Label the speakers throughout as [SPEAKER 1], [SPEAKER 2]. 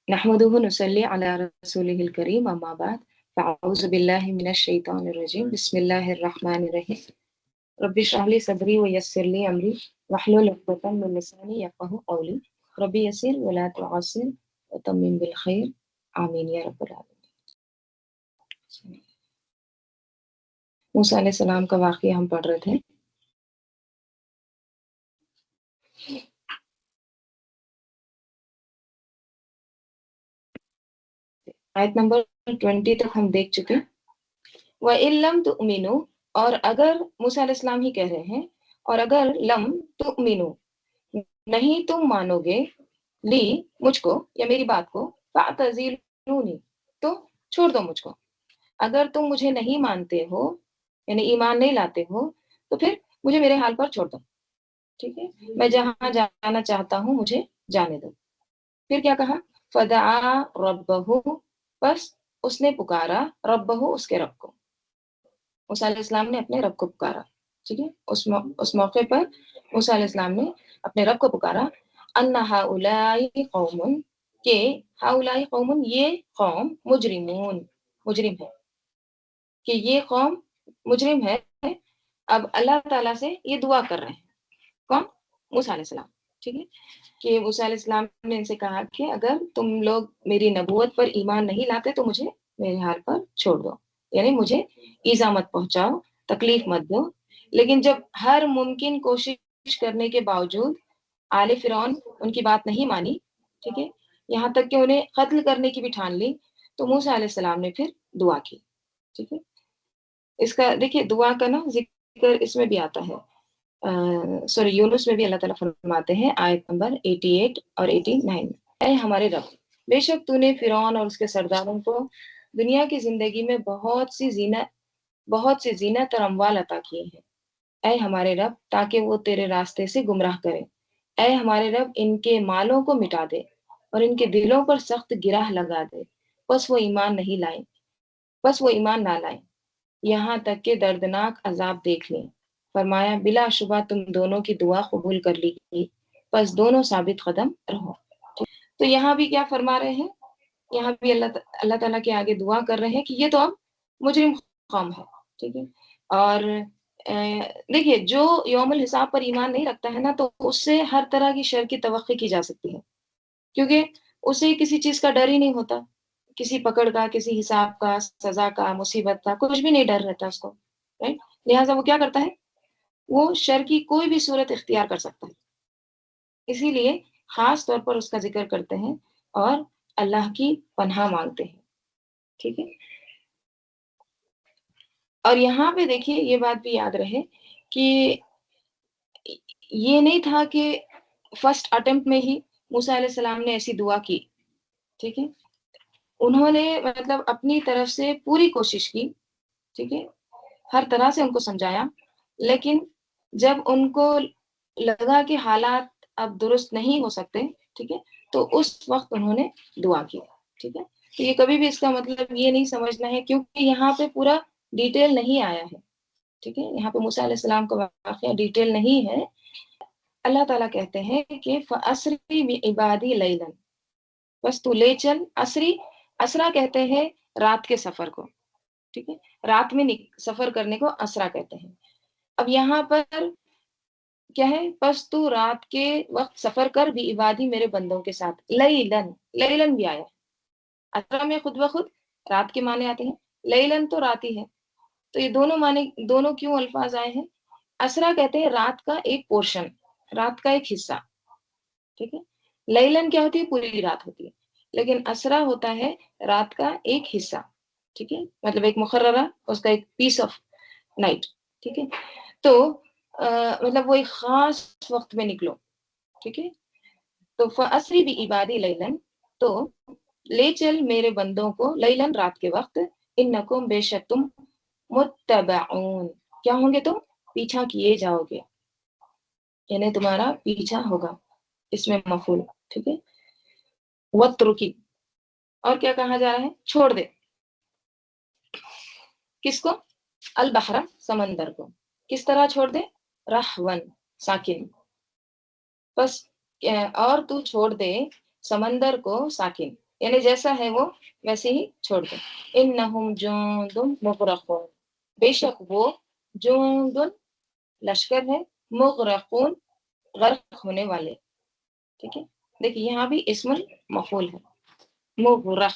[SPEAKER 1] نحمده نصلي على رسوله الكريم أما بعد فأعوذ بالله من الشيطان الرجيم بسم الله الرحمن الرحيم رب اشرح لي صدري ويسر لي أمري واحلل عقدة من لساني يفقهوا قولي رب يسر ولا تعسر وتمم بالخير آمين يا رب العالمين. موسیٰ علیہ السلام کا واقعہ ہم پڑھ رہے تھے. آیت نمبر 20 تک ہم دیکھ چکے. وَإِن لَمْ تُؤْمِنُوا اور اگر موسیٰ علیہ السلام ہی کہہ رہے ہیں اور اگر لم تؤمنوا نہیں تم مانو گے لی مجھ کو یا میری بات کو فاعتزلونی تو چھوڑ دو مجھ کو. اگر تم مجھے نہیں مانتے ہو یعنی ایمان نہیں لاتے ہو تو پھر مجھے میرے حال پر چھوڑ دو. ٹھیک ہے, میں جہاں جانا چاہتا ہوں مجھے جانے دو. پھر کیا کہا؟ فدعا ربہ بس اس نے پکارا ربہ اس کے رب کو. موسیٰ علیہ السلام نے اپنے رب کو پکارا. ٹھیک ہے, اس موقع پر موسیٰ علیہ السلام نے اپنے رب کو پکارا. ان ہؤلاء قوم کہ ہؤلاء قوم یہ قوم مجرمون مجرم ہے کہ یہ قوم مجرم ہے. اب اللہ تعالیٰ سے یہ دعا کر رہے ہیں. کون؟ موسیٰ علیہ السلام. ٹھیک ہے, کہ موسیٰ علیہ السلام نے ان سے کہا کہ اگر تم لوگ میری نبوت پر ایمان نہیں لاتے تو مجھے میرے حال پر چھوڑ دو, یعنی مجھے ایذا مت پہنچاؤ, تکلیف مت دو. لیکن جب ہر ممکن کوشش کرنے کے باوجود آل فرعون ان کی بات نہیں مانی, ٹھیک ہے, یہاں تک کہ انہیں قتل کرنے کی بھی ٹھان لی, تو موسیٰ علیہ السلام نے پھر دعا کی. ٹھیک ہے, اس کا دیکھیے دعا کا نا ذکر اس میں بھی آتا ہے. سورہ یونس میں بھی اللہ تعالیٰ فرماتے ہیں آیت نمبر 88 اور 89 اے ہمارے رب بے شک تو نے فرعون اور اس کے سرداروں کو دنیا کی زندگی میں بہت سی زینت اور اموال عطا کیے ہیں. اے ہمارے رب تاکہ وہ تیرے راستے سے گمراہ کرے. اے ہمارے رب ان کے مالوں کو مٹا دے اور ان کے دلوں پر سخت گرہ لگا دے, بس وہ ایمان نہ لائیں یہاں تک کہ دردناک عذاب دیکھ لیں. فرمایا بلا شبہ تم دونوں کی دعا قبول کر لی گئی, بس دونوں ثابت قدم رہو. تو یہاں بھی کیا فرما رہے ہیں؟ یہاں بھی اللہ تعالیٰ کے آگے دعا کر رہے ہیں کہ یہ تو اب مجرم قوم ہے. ٹھیک ہے, اور دیکھیے جو یوم الحساب پر ایمان نہیں رکھتا ہے نا تو اس سے ہر طرح کی شر کی توقع کی جا سکتی ہے, کیونکہ اسے کسی چیز کا ڈر ہی نہیں ہوتا, کسی پکڑ کا, کسی حساب کا, سزا کا, مصیبت کا, کچھ بھی نہیں ڈر رہتا اس کو. رائٹ, لہٰذا وہ کیا کرتا ہے؟ وہ شر کی کوئی بھی صورت اختیار کر سکتا ہے. اسی لیے خاص طور پر اس کا ذکر کرتے ہیں اور اللہ کی پناہ مانگتے ہیں. ٹھیک ہے, اور یہاں پہ دیکھیے یہ بات بھی یاد رہے کہ یہ نہیں تھا کہ فرسٹ اٹمپٹ میں ہی موسیٰ علیہ السلام نے ایسی دعا کی. ٹھیک ہے, انہوں نے مطلب اپنی طرف سے پوری کوشش کی. ٹھیک ہے, ہر طرح سے ان کو سمجھایا, لیکن جب ان کو لگا کہ حالات اب درست نہیں ہو سکتے, ٹھیک ہے, تو اس وقت انہوں نے دعا کی. ٹھیک ہے, تو یہ کبھی بھی اس کا مطلب یہ نہیں سمجھنا ہے کیونکہ یہاں پہ پورا ڈیٹیل نہیں آیا ہے. ٹھیک ہے, یہاں پہ موسیٰ علیہ السلام کا واقعہ ڈیٹیل نہیں ہے. اللہ تعالیٰ کہتے ہیں کہ فَأَسْرِ بِعِبَادِي لَيْلًا, بس تو لے چل. اسرا کہتے ہیں رات کے سفر کو. ٹھیک ہے, رات میں سفر کرنے کو اسرا کہتے ہیں. اب یہاں پر کیا ہے؟ بس تو رات کے وقت سفر کر بھی عبادی میرے بندوں کے ساتھ. لیلن بھی آیا. اسرا میں خود بخود رات کے معنی آتے ہیں, لیلن تو رات ہی ہے. تو یہ دونوں معنی, دونوں کیوں الفاظ آئے ہیں؟ اسرا کہتے ہیں رات کا ایک پورشن, رات کا ایک حصہ. ٹھیک ہے, لیلن کیا ہوتی ہے؟ پوری رات ہوتی ہے. لیکن اسرا ہوتا ہے رات کا ایک حصہ. ٹھیک ہے, مطلب ایک مقررہ, اس کا ایک پیس آف نائٹ. ٹھیک ہے, تو مطلب وہ ایک خاص وقت میں نکلو. ٹھیک ہے, تو فَأَسْرِ بِعِبَادِي لَيْلًا, تو لے چل میرے بندوں کو لیلن رات کے وقت, انکم بے شک تم متبعون کیا ہوں گے؟ تم پیچھا کیے جاؤ گے, یعنی تمہارا پیچھا ہوگا. اس میں مفعول. ٹھیک ہے, وَاتْرُكِ اور کیا کہا جا رہا ہے؟ چھوڑ دے. کس کو؟ البحر سمندر کو. کس طرح چھوڑ دے؟ رحون ساکن. بس اور تو چھوڑ دے سمندر کو ساکن, یعنی جیسا ہے وہ ویسے ہی چھوڑ دو. انہم جند مغرقون، بے شک وہ جند لشکر ہے، مغرقون غرق ہونے والے. ٹھیک ہے، دیکھیے یہاں بھی اسم المفعول ہے مغرق.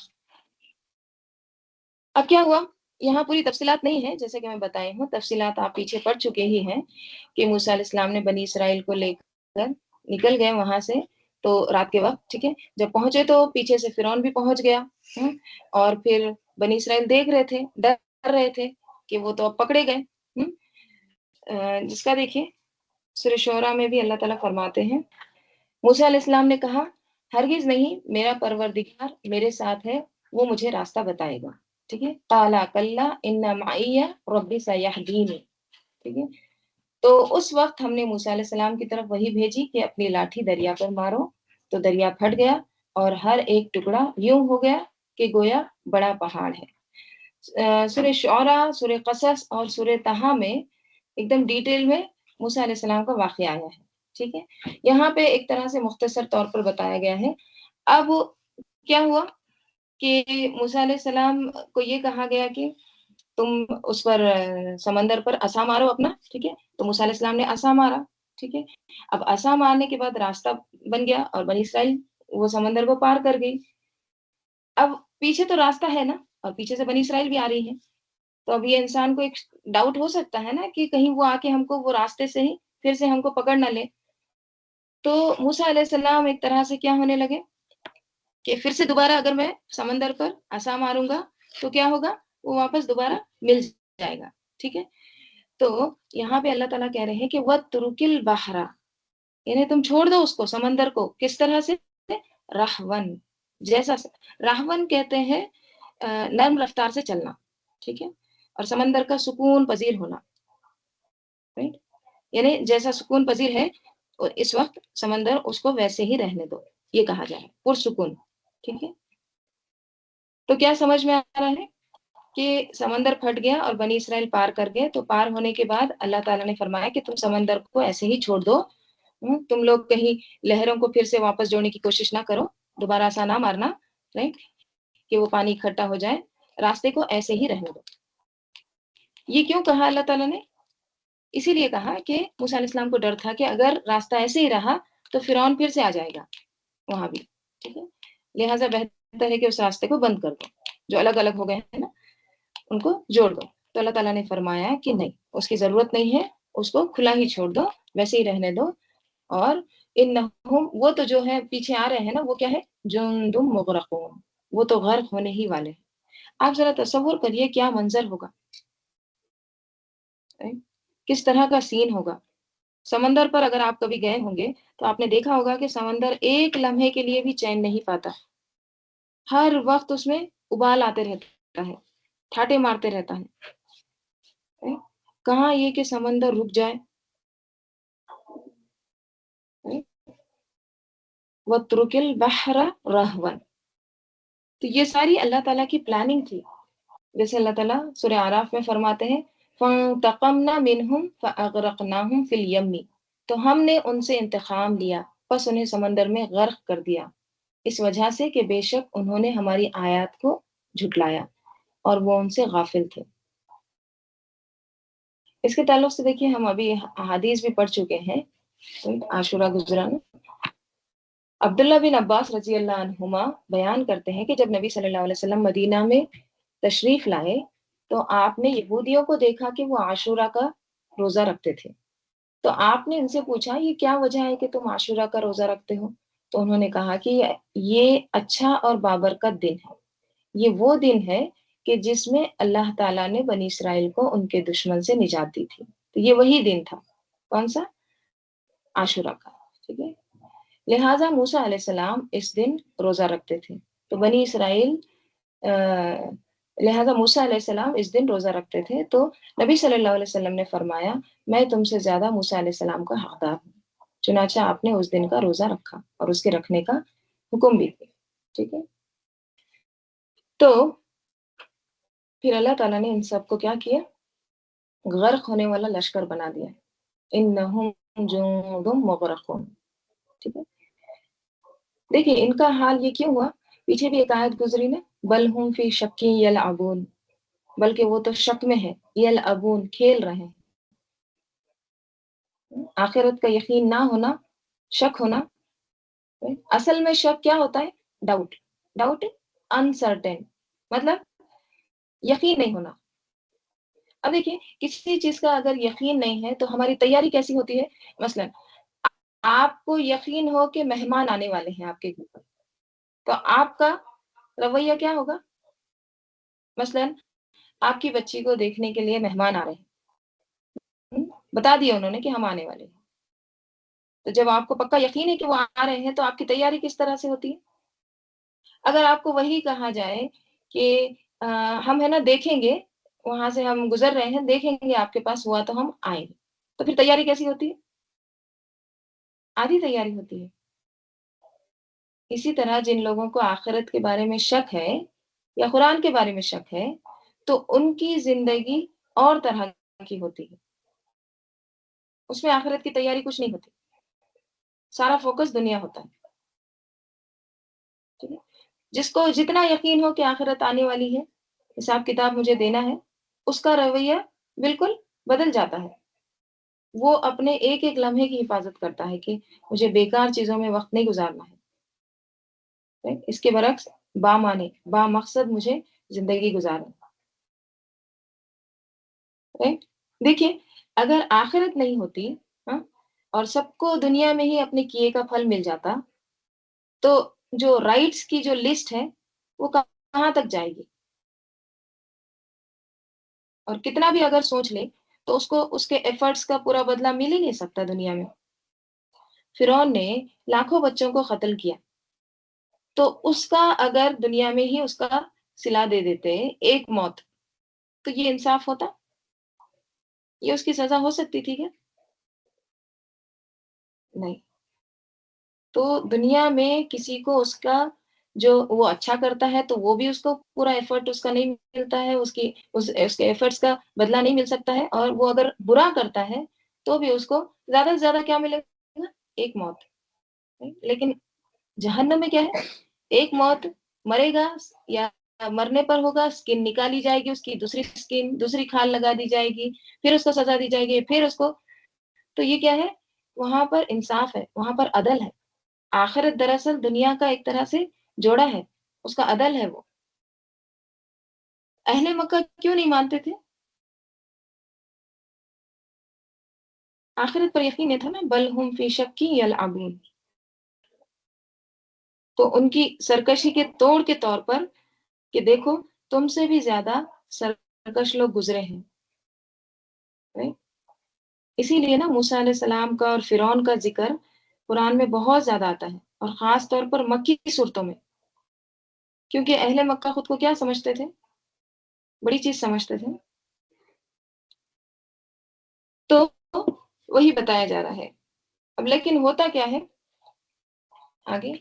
[SPEAKER 1] اب کیا ہوا، یہاں پوری تفصیلات نہیں ہے جیسے کہ میں بتائی ہوں، تفصیلات آپ پیچھے پڑھ چکے ہی ہیں کہ موسیٰ علیہ السلام نے بنی اسرائیل کو لے کر نکل گئے وہاں سے تو رات کے وقت. ٹھیک ہے، جب پہنچے تو پیچھے سے فرعون بھی پہنچ گیا، اور پھر بنی اسرائیل دیکھ رہے تھے، ڈر رہے تھے کہ وہ تو اب پکڑے گئے. جس کا دیکھیے سورہ شعراء میں بھی اللہ تعالیٰ فرماتے ہیں، موسیٰ علیہ السلام نے کہا ہرگز نہیں، میرا پروردگار میرے ساتھ ہے، وہ مجھے راستہ بتائے گا. ٹھیک ہے، قال کلا ان معی ربی سیہدین. ٹھیک ہے، تو اس وقت ہم نے موسیٰ علیہ السلام کی طرف وہی بھیجی کہ اپنی لاٹھی دریا پر مارو، تو دریا پھٹ گیا اور ہر ایک ٹکڑا یوں ہو گیا کہ گویا بڑا پہاڑ ہے. سورہ شعراء، سورہ قصص اور سورہ طٰہٰ میں ایک دم ڈیٹیل میں موسیٰ علیہ السلام کا واقعہ آیا ہے. ٹھیک ہے، یہاں پہ ایک طرح سے مختصر طور پر بتایا گیا ہے. اب کیا ہوا کہ موسیٰ علیہ السلام کو یہ کہا گیا کہ تم اس پر سمندر پر عصا مارو اپنا. ٹھیک ہے، تو موسیٰ علیہ السلام نے عصا مارا. ٹھیک ہے، اب عصا مارنے کے بعد راستہ بن گیا اور بنی اسرائیل وہ سمندر کو پار کر گئی. اب پیچھے تو راستہ ہے نا، اور پیچھے سے بنی اسرائیل بھی آ رہی ہے، تو اب یہ انسان کو ایک ڈاؤٹ ہو سکتا ہے نا کہ کہیں وہ آ کے ہم کو وہ راستے سے ہی پھر سے ہم کو پکڑ نہ لے. تو موسیٰ علیہ السلام ایک طرح سے کیا ہونے لگے کہ پھر سے دوبارہ اگر میں سمندر پر عصا ماروں گا تو کیا ہوگا، وہ واپس دوبارہ مل جائے گا. ٹھیک ہے، تو یہاں پہ اللہ تعالیٰ کہہ رہے ہیں کہ وَاتْرُكِ الْبَحْرَ، یعنی تم چھوڑ دو اس کو، سمندر کو. کس طرح سے، رہون، جیسا رہون کہتے ہیں نرم رفتار سے چلنا. ٹھیک ہے، اور سمندر کا سکون پذیر ہونا، یعنی جیسا سکون پذیر ہے اس وقت سمندر اس کو ویسے ہی رہنے دو، یہ کہا جائے پرسکون. ٹھیک ہے، تو کیا سمجھ میں آ رہا ہے کہ سمندر پھٹ گیا اور بنی اسرائیل پار کر گئے. تو پار ہونے کے بعد اللہ تعالیٰ نے فرمایا کہ تم سمندر کو ایسے ہی چھوڑ دو، تم لوگ کہیں لہروں کو پھر سے واپس جوڑنے کی کوشش نہ کرو، دوبارہ ایسا نہ مارنا، رائٹ، کہ وہ پانی اکٹھا ہو جائے، راستے کو ایسے ہی رہنے دو. یہ کیوں کہا اللہ تعالیٰ نے؟ اسی لیے کہا کہ موسیٰ علیہ السلام کو ڈر تھا کہ اگر راستہ ایسے ہی رہا تو فرعون پھر سے آ جائے گا وہاں بھی. ٹھیک ہے، لہٰذا بہتر ہے کہ اس راستے کو بند کر دو، جو الگ الگ ہو گئے ہیں نا ان کو جوڑ دو. تو اللہ تعالیٰ نے فرمایا کہ نہیں، اس کی ضرورت نہیں ہے، اس کو کھلا ہی چھوڑ دو، ویسے ہی رہنے دو. اور انہم، وہ تو جو ہے پیچھے آ رہے ہیں نا، وہ کیا ہے، جند مغرقون، وہ تو غرق ہونے ہی والے ہیں. آپ ذرا تصور کریے کیا منظر ہوگا، کس طرح کا سین ہوگا. سمندر پر اگر آپ کبھی گئے ہوں گے تو آپ نے دیکھا ہوگا کہ سمندر ایک لمحے کے لیے بھی چین نہیں پاتا، ہر وقت اس میں ابال آتے رہتا ہے، ٹھاٹے مارتے رہتا ہے. کہاں یہ کہ سمندر رک جائے. وَاتْرُكِ الْبَحْرَ رَهْوًا، تو یہ ساری اللہ تعالیٰ کی پلاننگ تھی. جیسے اللہ تعالیٰ سورہ اعراف میں فرماتے ہیں فَانْتَقَمْنَا مِنْهُمْ فَأَغْرَقْنَاهُمْ فِي الْيَمِّ، تو ہم نے ان سے انتقام لیا، پس انہیں سمندر میں غرق کر دیا، اس وجہ سے کہ بے شک انہوں نے ہماری آیات کو جھٹلایا اور وہ ان سے غافل تھے. اس کے تعلق سے دیکھیے ہم ابھی احادیث بھی پڑھ چکے ہیں، عاشورہ گزرا. عبداللہ بن عباس رضی اللہ عنہما بیان کرتے ہیں کہ جب نبی صلی اللہ علیہ وسلم مدینہ میں تشریف لائے تو آپ نے یہودیوں کو دیکھا کہ وہ عاشورہ کا روزہ رکھتے تھے. تو آپ نے ان سے پوچھا یہ کیا وجہ ہے کہ تم عاشورہ کا روزہ رکھتے ہو؟ تو انہوں نے کہا کہ یہ اچھا اور بابرکت دن ہے، یہ وہ دن ہے کہ جس میں اللہ تعالیٰ نے بنی اسرائیل کو ان کے دشمن سے نجات دی تھی. تو یہ وہی دن تھا، کون سا، عاشورہ کا. ٹھیک ہے، لہٰذا موسیٰ علیہ السلام اس دن روزہ رکھتے تھے. تو بنی اسرائیل لہٰذا موسیٰ علیہ السلام اس دن روزہ رکھتے تھے. تو نبی صلی اللہ علیہ وسلم نے فرمایا میں تم سے زیادہ موسیٰ علیہ السلام کا حقدار ہوں. چنانچہ آپ نے اس دن کا روزہ رکھا اور اس کے رکھنے کا حکم بھی دیا. ٹھیک ہے، تو پھر اللہ تعالیٰ نے ان سب کو کیا کیا، غرق ہونے والا لشکر بنا دیا. انہم جند مغرقون. ٹھیک ہے، دیکھیے ان کا حال یہ کیوں ہوا پیچھے بھی ایک آیت گزری نا، بل ہم فی شکی یلعبون، بلکہ وہ تو شک میں ہے، یلعبون کھیل رہے ہیں. آخرت کا یقین نہ ہونا، شک ہونا. اصل میں شک کیا ہوتا ہے؟ ڈاؤٹ. ڈاؤٹ انسرٹن، مطلب یقین نہیں ہونا. اب دیکھیں کسی چیز کا اگر یقین نہیں ہے تو ہماری تیاری کیسی ہوتی ہے؟ مثلا آپ کو یقین ہو کہ مہمان آنے والے ہیں آپ کے گھر پر، تو آپ کا رویہ کیا ہوگا؟ مثلا آپ کی بچی کو دیکھنے کے لیے مہمان آ رہے ہیں، بتا دیا انہوں نے کہ ہم آنے والے ہیں، تو جب آپ کو پکا یقین ہے کہ وہ آ رہے ہیں تو آپ کی تیاری کس طرح سے ہوتی ہے؟ اگر آپ کو وہی کہا جائے کہ ہم ہے نا دیکھیں گے، وہاں سے ہم گزر رہے ہیں، دیکھیں گے آپ کے پاس ہوا تو ہم آئیں گے، تو پھر تیاری کیسی ہوتی ہے؟ آدھی تیاری ہوتی ہے. اسی طرح جن لوگوں کو آخرت کے بارے میں شک ہے یا قرآن کے بارے میں شک ہے تو ان کی زندگی اور طرح کی ہوتی ہے. اس میں آخرت کی تیاری کچھ نہیں ہوتی، سارا فوکس دنیا ہوتا ہے. ٹھیک ہے؟ جس کو جتنا یقین ہو کہ آخرت آنے والی ہے، حساب کتاب مجھے دینا ہے، اس کا رویہ بالکل بدل جاتا ہے. وہ اپنے ایک ایک لمحے کی حفاظت کرتا ہے کہ مجھے بیکار چیزوں میں وقت نہیں گزارنا ہے. اس کے برعکس بامعنی با مقصد مجھے زندگی گزارنا. دیکھیے اگر آخرت نہیں ہوتی ہاں، اور سب کو دنیا میں ہی اپنے کیے کا پھل مل جاتا، تو جو رائٹس کی جو لسٹ ہے وہ کہاں تک جائے گی؟ اور کتنا بھی اگر سوچ لے تو اس کو اس کے ایفرٹس کا پورا بدلہ مل ہی نہیں سکتا دنیا میں. فرعون نے لاکھوں بچوں کو قتل کیا، تو اس کا اگر دنیا میں ہی اس کا صلہ دے دیتے ایک موت، تو یہ انصاف ہوتا؟ یہ اس کی سزا ہو سکتی تھی کیا؟ نہیں. تو دنیا میں کسی کو اس کا جو وہ اچھا کرتا ہے تو وہ بھی اس کو پورا ایفرٹ اس کا نہیں ملتا ہے، اس کے ایفرٹس کا بدلہ نہیں مل سکتا ہے. اور وہ اگر برا کرتا ہے تو بھی اس کو زیادہ سے زیادہ کیا ملے گا؟ ایک موت. لیکن جہنم میں کیا ہے؟ ایک موت، مرے گا یا مرنے پر ہوگا، سکن نکالی جائے گی، اس کی دوسری سکن دوسری کھال لگا دی جائے گی، پھر اس کو سزا دی جائے گی، پھر اس کو. تو یہ کیا ہے؟ وہاں پر انصاف ہے، وہاں پر عدل ہے. آخرت دراصل دنیا کا ایک طرح سے جوڑا ہے، اس کا عدل ہے. وہ اہل مکہ کیوں نہیں مانتے تھے؟ آخرت پر یقین نہیں تھا نا، بل ہم فی شک یلعبون. تو ان کی سرکشی کے توڑ کے طور پر کہ دیکھو تم سے بھی زیادہ سرکش لوگ گزرے ہیں. اسی لیے نا موسیٰ علیہ السلام کا اور فرعون کا ذکر قرآن میں بہت زیادہ آتا ہے، اور خاص طور پر مکی کی صورتوں میں، کیونکہ اہل مکہ خود کو کیا سمجھتے تھے؟ بڑی چیز سمجھتے تھے. تو وہی بتایا جا رہا ہے. اب لیکن ہوتا کیا ہے آگے؟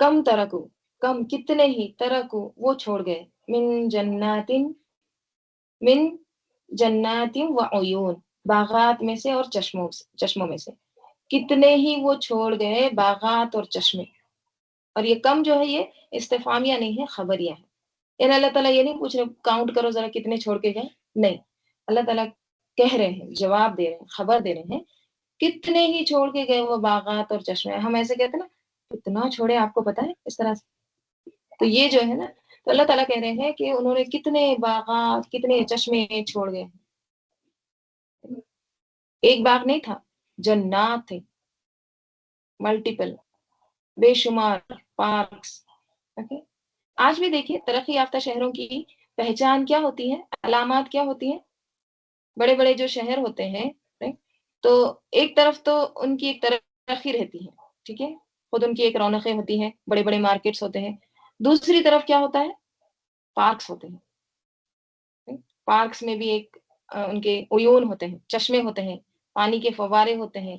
[SPEAKER 1] کم ترکو، کم کتنے ہی ترکو وہ چھوڑ گئے، من جنات و عیون، باغات میں سے اور چشموں میں سے. کتنے ہی وہ چھوڑ گئے باغات اور چشمے. اور یہ کم جو ہے یہ استفہامیہ نہیں ہے، خبریہ ہے. یعنی اللہ تعالیٰ یہ نہیں پوچھ رہے کاؤنٹ کرو ذرا کتنے چھوڑ کے گئے، نہیں. اللہ تعالیٰ کہہ رہے ہیں، جواب دے رہے ہیں، خبر دے رہے ہیں کتنے ہی چھوڑ کے گئے وہ باغات اور چشمے. ہم ایسے کہتے ہیں نا کتنا چھوڑے، آپ کو پتا ہے اس طرح سے. تو یہ جو ہے نا، تو اللہ تعالیٰ کہہ رہے ہیں کہ انہوں نے کتنے باغات کتنے چشمے چھوڑ گئے. ایک باغ نہیں تھا، جنات تھے، ملٹیپل، بے شمار پارکس. آج بھی دیکھیے ترقی یافتہ شہروں کی پہچان کیا ہوتی ہے، علامات کیا ہوتی ہیں؟ بڑے بڑے جو شہر ہوتے ہیں تو ایک طرف تو ان کی ایک ترقی رہتی ہے، ٹھیک ہے، خود ان کی ایک رونقیں ہوتی ہیں، بڑے بڑے مارکیٹس ہوتے ہیں. دوسری طرف کیا ہوتا ہے؟ پارکس ہوتے ہیں. پارکس میں بھی ایک ان کے عیون ہوتے ہیں، چشمے ہوتے ہیں، پانی کے فوارے ہوتے ہیں،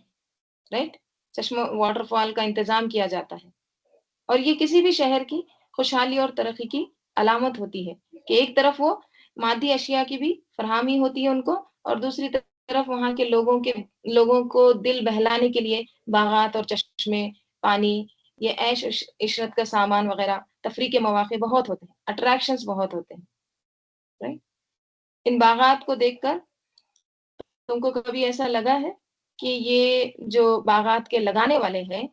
[SPEAKER 1] رائٹ. چشمہ واٹر فال کا انتظام کیا جاتا ہے. اور یہ کسی بھی شہر کی خوشحالی اور ترقی کی علامت ہوتی ہے کہ ایک طرف وہ مادی اشیاء کی بھی فراہمی ہوتی ہے ان کو، اور دوسری طرف وہاں کے لوگوں کو دل بہلانے کے لیے باغات اور چشمے، پانی یہ عیش عشرت کا سامان وغیرہ، تفریح کے مواقع بہت ہوتے ہیں، اٹریکشنز بہت ہوتے ہیں، رائٹ؟ ان باغات کو دیکھ کر تم کو کبھی ایسا لگا ہے کہ یہ جو باغات کے لگانے والے ہیں،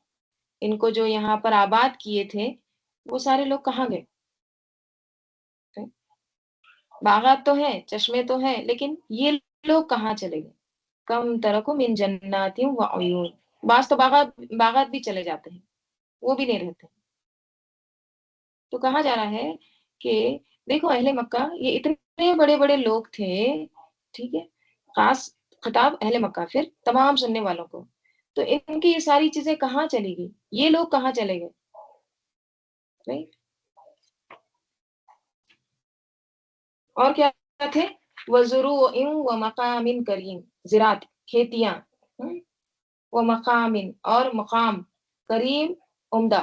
[SPEAKER 1] ان کو جو یہاں پر آباد کیے تھے، وہ سارے لوگ کہاں گئے؟ باغات تو ہیں، چشمے تو ہیں، لیکن یہ لوگ کہاں چلے گئے؟ کم ترکم من جنات و عیون، بعض تو باغات بھی چلے جاتے ہیں، وہ بھی نہیں رہتے۔ تو کہا جا رہا ہے کہ دیکھو اہل مکہ یہ اتنے بڑے بڑے لوگ تھے، ٹھیک ہے، خاص خطاب اہل مکہ، پھر تمام سننے والوں کو، تو ان کی یہ ساری چیزیں کہاں چلی گئی؟ یہ لوگ کہاں چلے گئے؟ Right؟ اور کیا تھے؟ وَزُرُوعٍ وَمَقَامٍ کریم، زراعت، کھیتیاں، وَمَقَامٍ اور مقام، کریم، عمدہ،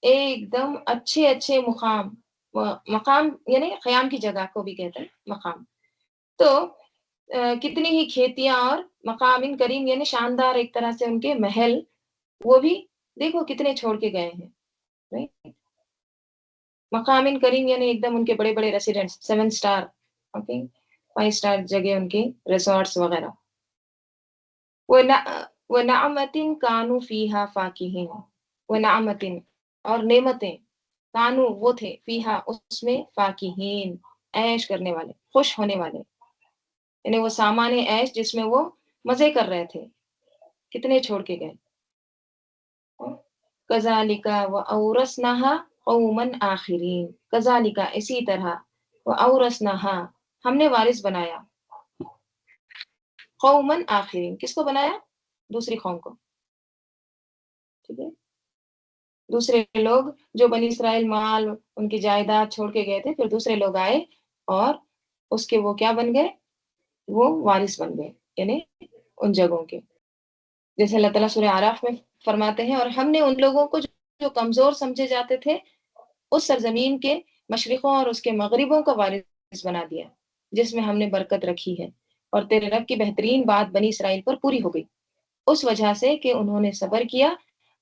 [SPEAKER 1] ایک دم اچھے اچھے مقام، مقام یعنی قیام کی جگہ کو بھی کہتے ہیں مقام۔ تو کتنی ہی کھیتیاں اور مقام کریم یعنی شاندار ایک طرح سے ان کے محل، وہ بھی دیکھو کتنے چھوڑ کے گئے ہیں۔ مقام کریم یعنی ایک دم ان کے بڑے بڑے ریسیڈنٹس، 7 اسٹار، اوکے، 5 اسٹار جگہ ان کے ریسورٹس وغیرہ۔ وَنَعْمَةٍ كَانُوا فِيهَا فَاكِهِينَ، وَنَعْمَةٍ اور نعمتیں، کانو وہ تھے، فیہا اس میں، فاکہین عیش کرنے والے، خوش ہونے والے، یعنی وہ سامان عیش جس میں وہ مزے کر رہے تھے، کتنے چھوڑ کے گئے۔ کذالک وَأَوْرَثْنَاهَا قَوْمًا آخِرِينَ، کذالک اسی طرح، وَأَوْرَثْنَاهَا ہم نے وارث بنایا، قومًا آخرین کس کو بنایا؟ دوسری قوم کو، ٹھیک ہے، دوسرے لوگ جو بنی اسرائیل مال ان کی جائیداد چھوڑ کے گئے تھے، پھر دوسرے لوگ آئے اور اس کے وہ کیا بن گئے؟ وہ وارث بن گئے، یعنی ان جگہوں کے، جیسے اللہ تعالیٰ سورہ اعراف میں فرماتے ہیں، اور ہم نے ان لوگوں کو جو کمزور سمجھے جاتے تھے اس سرزمین کے مشرقوں اور اس کے مغربوں کا وارث بنا دیا، جس میں ہم نے برکت رکھی ہے، اور تیرے رب کی بہترین بات بنی اسرائیل پر پوری ہو گئی، اس وجہ سے کہ انہوں نے صبر کیا،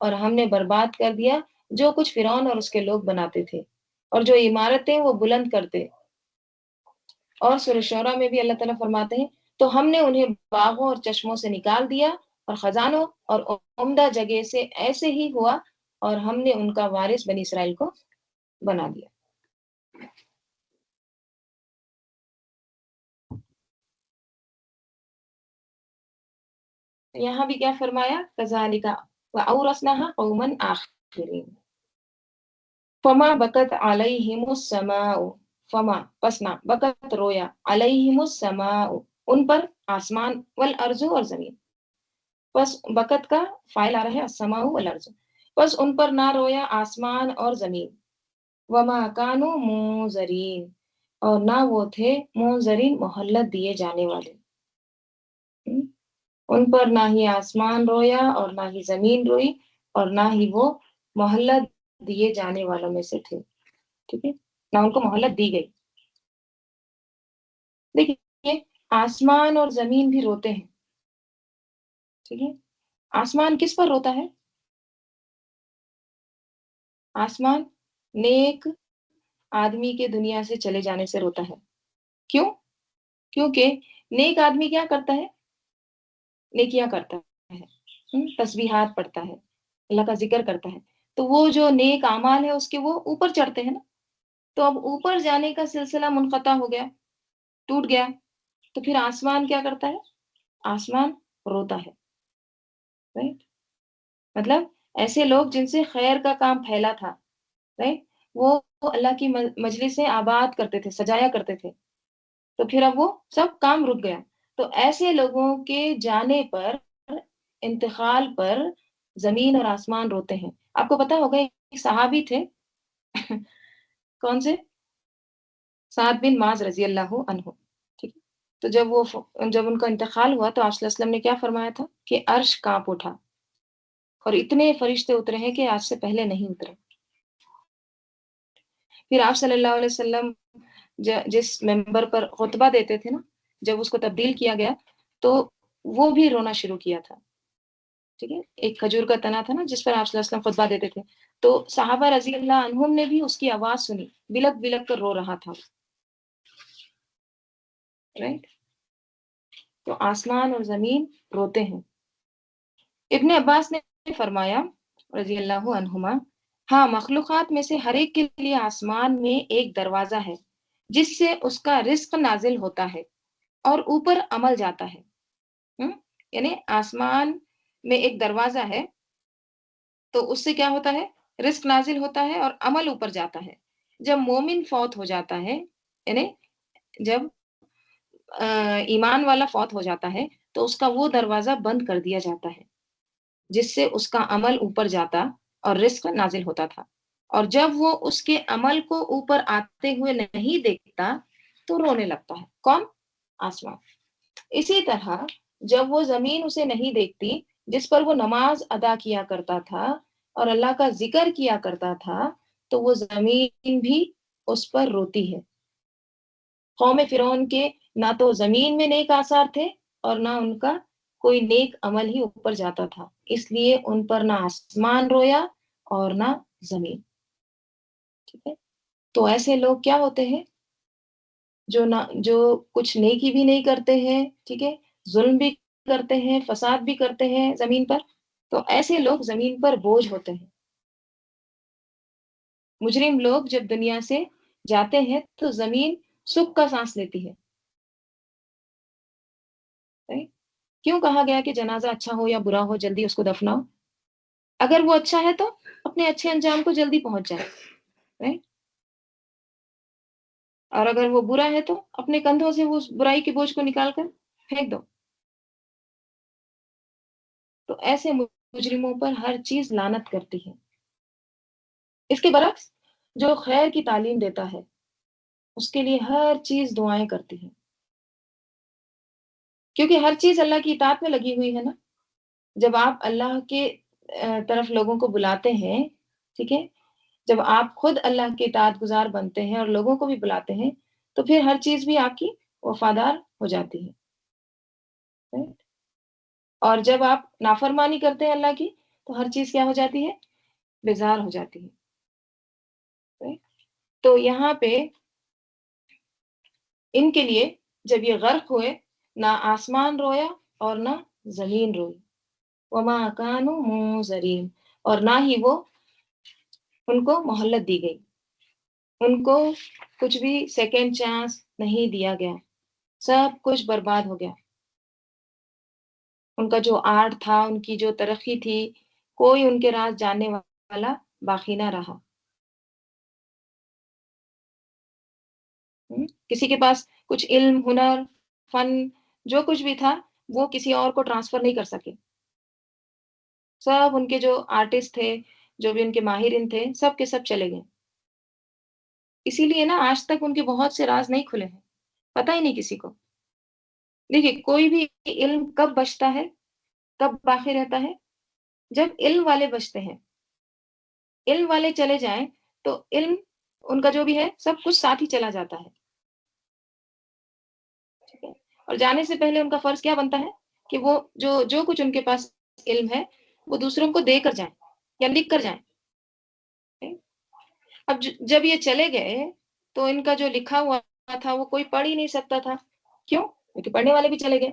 [SPEAKER 1] اور ہم نے برباد کر دیا جو کچھ فرعون اور اس کے لوگ بناتے تھے، اور جو عمارتیں وہ بلند کرتے۔ اور سورہ شعراء میں بھی اللہ تعالیٰ فرماتے ہیں، تو ہم نے انہیں باغوں اور چشموں سے نکال دیا، اور خزانوں اور عمدہ جگہ سے ایسے ہی ہوا، اور ہم نے ان کا وارث بنی اسرائیل کو بنا دیا۔ یہاں بھی کیا فرمایا؟ کذالک وَأَوْرَثْنَاهَا قَوْمًا آخِرِينَ فما بکت علیہم السماء، فما پسنا بکت رویا، علیہم السماء ان پر آسمان، والارض اور زمین، پس بکت کا فائل آ رہا ہے السماء والارض، پس ان پر نہ رویا آسمان اور زمین، وما کانوا منظرین اور نہ وہ تھے منظرین مہلت دیے جانے والے، ان پر نہ ہی آسمان رویا اور نہ ہی زمین روئی، اور نہ ہی وہ مہلت دیے جانے والوں میں سے تھے، ٹھیک ہے، نہ ان کو مہلت دی گئی۔ دیکھیے آسمان اور زمین بھی روتے ہیں، ٹھیک ہے، آسمان کس پر روتا ہے؟ آسمان نیک آدمی کے دنیا سے چلے جانے سے روتا ہے۔ کیوں؟ کیونکہ نیک آدمی کیا کرتا ہے؟ نیکیاں کرتا ہے، تسبیحات پڑھتا ہے، اللہ کا ذکر کرتا ہے، تو وہ جو نیک اعمال ہے اس کے وہ اوپر چڑھتے ہیں نا، تو اب اوپر جانے کا سلسلہ منقطع ہو گیا، ٹوٹ گیا، تو پھر آسمان کیا کرتا ہے؟ آسمان روتا ہے، رائٹ؟ مطلب ایسے لوگ جن سے خیر کا کام پھیلا تھا، رائٹ، وہ اللہ کی مجلس سے آباد کرتے تھے، سجایا کرتے تھے، تو پھر اب وہ سب کام رک گیا، تو ایسے لوگوں کے جانے پر، انتقال پر زمین اور آسمان روتے ہیں۔ آپ کو پتا ہوگا ایک صحابی تھے کون سے؟ سعد بن معاذ رضی اللہ عنہ، ٹھیک ہے، تو جب ان کا انتقال ہوا تو آپ صلی اللہ علیہ وسلم نے کیا فرمایا تھا کہ عرش کانپ اٹھا، اور اتنے فرشتے اترے ہیں کہ آج سے پہلے نہیں اترے۔ پھر آپ صلی اللہ علیہ وسلم جس ممبر پر خطبہ دیتے تھے نا، جب اس کو تبدیل کیا گیا تو وہ بھی رونا شروع کیا تھا، ٹھیک ہے، ایک کھجور کا تنا تھا نا جس پر آپ صلی اللہ علیہ وسلم خطبہ دیتے تھے، تو صحابہ رضی اللہ عنہم نے بھی اس کی آواز سنی، بلک بلک کر رو رہا تھا، رائٹ؟ تو آسمان اور زمین روتے ہیں۔ ابن عباس نے فرمایا رضی اللہ عنہما، ہاں مخلوقات میں سے ہر ایک کے لیے آسمان میں ایک دروازہ ہے جس سے اس کا رزق نازل ہوتا ہے اور اوپر عمل جاتا ہے۔ یعنی آسمان میں ایک دروازہ ہے تو اس سے کیا ہوتا ہے؟ رزق نازل ہوتا ہے اور عمل اوپر جاتا ہے۔ جب مومن فوت ہو جاتا ہے، یعنی جب ایمان والا فوت ہو جاتا ہے تو اس کا وہ دروازہ بند کر دیا جاتا ہے جس سے اس کا عمل اوپر جاتا اور رزق نازل ہوتا تھا، اور جب وہ اس کے عمل کو اوپر آتے ہوئے نہیں دیکھتا تو رونے لگتا ہے۔ کون؟ آسمان۔ اسی طرح جب وہ زمین اسے نہیں دیکھتی جس پر وہ نماز ادا کیا کرتا تھا اور اللہ کا ذکر کیا کرتا تھا، تو وہ زمین بھی اس پر روتی ہے۔ قوم فرعون کے نہ تو زمین میں نیک آثار تھے اور نہ ان کا کوئی نیک عمل ہی اوپر جاتا تھا، اس لیے ان پر نہ آسمان رویا اور نہ زمین۔ ٹھیک ہے، تو ایسے لوگ کیا ہوتے ہیں جو کچھ نیکی بھی نہیں کرتے ہیں، ٹھیک ہے، ظلم بھی کرتے ہیں، فساد بھی کرتے ہیں زمین پر، تو ایسے لوگ زمین پر بوجھ ہوتے ہیں۔ مجرم لوگ جب دنیا سے جاتے ہیں تو زمین سکھ کا سانس لیتی ہے۔ کیوں کہا گیا کہ جنازہ اچھا ہو یا برا ہو جلدی اس کو دفناؤ؟ اگر وہ اچھا ہے تو اپنے اچھے انجام کو جلدی پہنچ جائے، اور اگر وہ برا ہے تو اپنے کندھوں سے وہ برائی کے بوجھ کو نکال کر پھینک دو۔ تو ایسے مجرموں پر ہر چیز لعنت کرتی ہے۔ اس کے برعکس جو خیر کی تعلیم دیتا ہے اس کے لیے ہر چیز دعائیں کرتی ہے، کیونکہ ہر چیز اللہ کی اطاعت میں لگی ہوئی ہے نا۔ جب آپ اللہ کے طرف لوگوں کو بلاتے ہیں، ٹھیک ہے، جب آپ خود اللہ کے اطاعت گزار بنتے ہیں اور لوگوں کو بھی بلاتے ہیں تو پھر ہر چیز بھی آپ کی وفادار ہو جاتی ہے۔ اور جب آپ نافرمانی کرتے ہیں اللہ کی تو ہر چیز کیا ہو جاتی ہے؟ بیزار ہو جاتی ہے۔ تو یہاں پہ ان کے لیے جب یہ غرق ہوئے، نہ آسمان رویا اور نہ زمین روئی، وما کانوا منظرین، اور نہ ہی وہ ان کو مہلت دی گئی، ان کو کچھ بھی سیکنڈ چانس نہیں دیا گیا، سب کچھ برباد ہو گیا۔ ان کا جو آرٹ تھا، ان کی جو ترقی تھی، کوئی ان کے راز جاننے والا باقی نہ رہا۔ کسی کے پاس کچھ علم، ہنر، فن، جو کچھ بھی تھا وہ کسی اور کو ٹرانسفر نہیں کر سکے۔ سب ان کے جو آرٹسٹ تھے، جو بھی ان کے ماہرین تھے، سب کے سب چلے گئے۔ اسی لیے نا آج تک ان کے بہت سے راز نہیں کھلے ہیں، پتہ ہی نہیں کسی کو۔ دیکھیے کوئی بھی علم کب بچتا ہے، کب باقی رہتا ہے؟ جب علم والے بچتے ہیں، علم والے چلے جائیں تو علم ان کا جو بھی ہے سب کچھ ساتھ ہی چلا جاتا ہے۔ ٹھیک ہے، اور جانے سے پہلے ان کا فرض کیا بنتا ہے کہ وہ جو کچھ ان کے پاس علم ہے وہ دوسروں کو دے کر جائیں یا لکھ کر جائیں۔ اب جب یہ چلے گئے تو ان کا جو لکھا ہوا تھا وہ کوئی پڑھ ہی نہیں سکتا تھا۔ کیوں؟ کیونکہ پڑھنے والے بھی چلے گئے،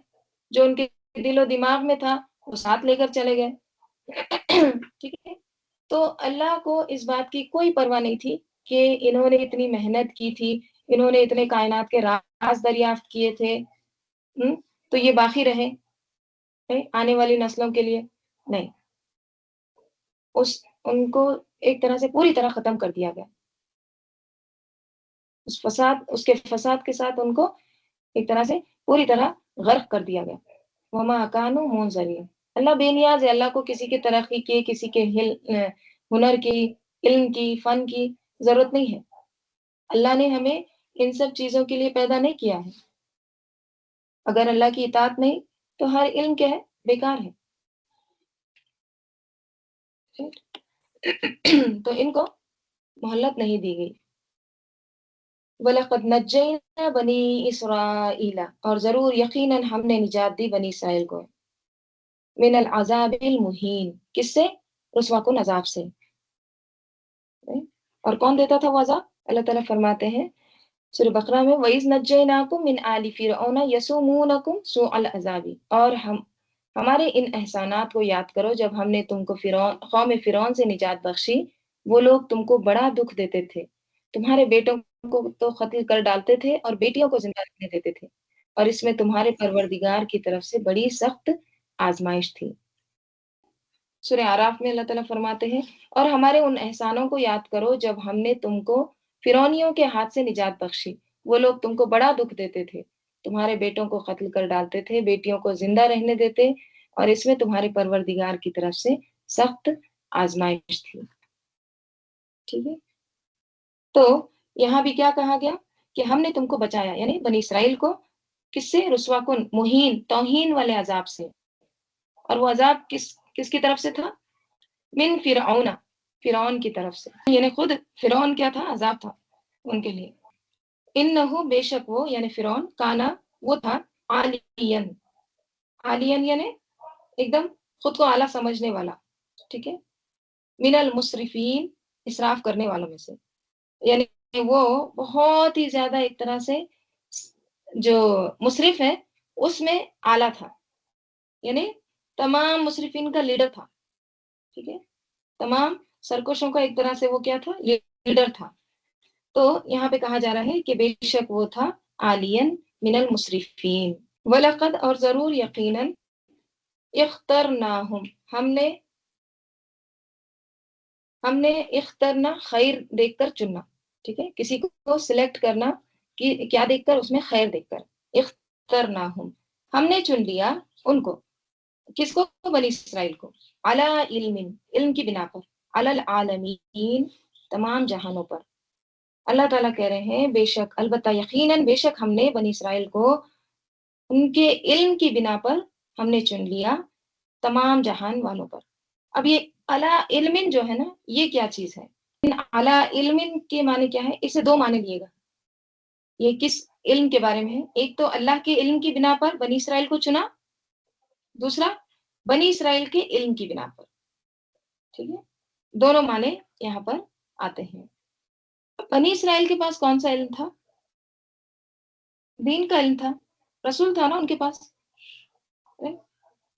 [SPEAKER 1] جو ان کے دل و دماغ میں تھا وہ ساتھ لے کر چلے گئے۔ ٹھیک ہے، تو اللہ کو اس بات کی کوئی پرواہ نہیں تھی کہ انہوں نے اتنی محنت کی تھی، انہوں نے اتنے کائنات کے راز دریافت کیے تھے، تو یہ باقی رہے آنے والی نسلوں کے لیے؟ نہیں، ان کو ایک طرح سے پوری طرح ختم کر دیا گیا۔ اس کے فساد کے ساتھ ان کو ایک طرح سے پوری طرح غرق کر دیا گیا۔ وما کانوا منظرین، اللہ بے نیاز ہے، اللہ کو کسی کے ترقی کی، کسی کے ہنر کی، علم کی، فن کی ضرورت نہیں ہے۔ اللہ نے ہمیں ان سب چیزوں کے لیے پیدا نہیں کیا ہے۔ اگر اللہ کی اطاعت نہیں تو ہر علم کیا ہے؟ بیکار ہے۔ تو ان کو مہلت نہیں دی گئی۔ وَلَقَدْ نَجَّيْنَا بَنِي إِسْرَائِيلَ، اور ضرور یقیناً ہم نے نجات دی بنی اسرائیل کو۔ من العذاب المہین، کس سے؟ رسوا کن عذاب سے۔ اور کون دیتا تھا وہ عذاب؟ اللہ تعالیٰ فرماتے ہیں سورہ بقرہ میں وَإِذْ نَجَّيْنَاكُمْ مِنْ آلِ فِرْعَوْنَ يَسُومُونَكُمْ سُوءَ الْعَذَابِ، اور ہمارے ان احسانات کو یاد کرو جب ہم نے تم کو قوم فرعون سے نجات بخشی، وہ لوگ تم کو بڑا دکھ دیتے تھے، تمہارے بیٹوں کو تو قتل کر ڈالتے تھے اور بیٹیوں کو زندہ رکھنے دیتے تھے، اور اس میں تمہارے پروردگار کی طرف سے بڑی سخت آزمائش تھی۔ سورہ اعراف میں اللہ تعالیٰ فرماتے ہیں اور ہمارے ان احسانوں کو یاد کرو جب ہم نے تم کو فرعونیوں کے ہاتھ سے نجات بخشی، وہ لوگ تم کو بڑا دکھ دیتے تھے، تمہارے بیٹوں کو قتل کر ڈالتے تھے، بیٹیوں کو زندہ رہنے دیتے، اور اس میں تمہارے پروردگار کی طرف سے سخت آزمائش تھی۔ ٹھیک ہے، تو یہاں بھی کیا کہا گیا کہ ہم نے تم کو بچایا، یعنی بنی اسرائیل کو کس سے؟ رسوا کن، مہین، توہین والے عذاب سے۔ اور وہ عذاب کس کی طرف سے تھا؟ من فرعون، فرعون کی طرف سے، یعنی خود فرعون کیا تھا؟ عذاب تھا ان کے لیے۔ انہو، بے شک وہ، یعنی فرعون، کانا، وہ تھا، عالین، عالین یعنی ایک دم خود کو اعلیٰ سمجھنے والا، ٹھیک ہے، من المسرفین، اسراف کرنے والوں میں سے، یعنی وہ بہت ہی زیادہ ایک طرح سے جو مسرف ہے اس میں اعلیٰ تھا، یعنی تمام مسرفین کا لیڈر تھا، ٹھیک ہے، تمام سرکشوں کا ایک طرح سے وہ کیا تھا؟ لیڈر تھا۔ تو یہاں پہ کہا جا رہا ہے کہ بے شک وہ تھا عالین من المسرفین۔ وَلَقَدْ، اور ضرور یقیناً، اخترناہم، ہم نے اخترنا، خیر دیکھ کر چننا، ٹھیک ہے، کسی کو سلیکٹ کرنا کہ کیا دیکھ کر؟ اس میں خیر دیکھ کر، اخترناہم، ہم نے چن لیا ان کو، کس کو؟ بنی اسرائیل کو، علی علم، علم کی بنا پر، علی العالمین، تمام جہانوں پر۔ اللہ تعالیٰ کہہ رہے ہیں بے شک، البتہ یقیناً، بے شک ہم نے بنی اسرائیل کو ان کے علم کی بنا پر ہم نے چن لیا تمام جہان والوں پر۔ اب یہ علی علم جو ہے نا، یہ کیا چیز ہے؟ علی علم کے معنی کیا ہے؟ اسے دو معنی لیے گا، یہ کس علم کے بارے میں ہے؟ ایک تو اللہ کے علم کی بنا پر بنی اسرائیل کو چنا، دوسرا بنی اسرائیل کے علم کی بنا پر، ٹھیک ہے، دونوں معنی یہاں پر آتے ہیں۔ بنی اسرائیل کے پاس کون سا علم تھا؟ دین کا علم تھا، رسول تھا نا ان کے پاس۔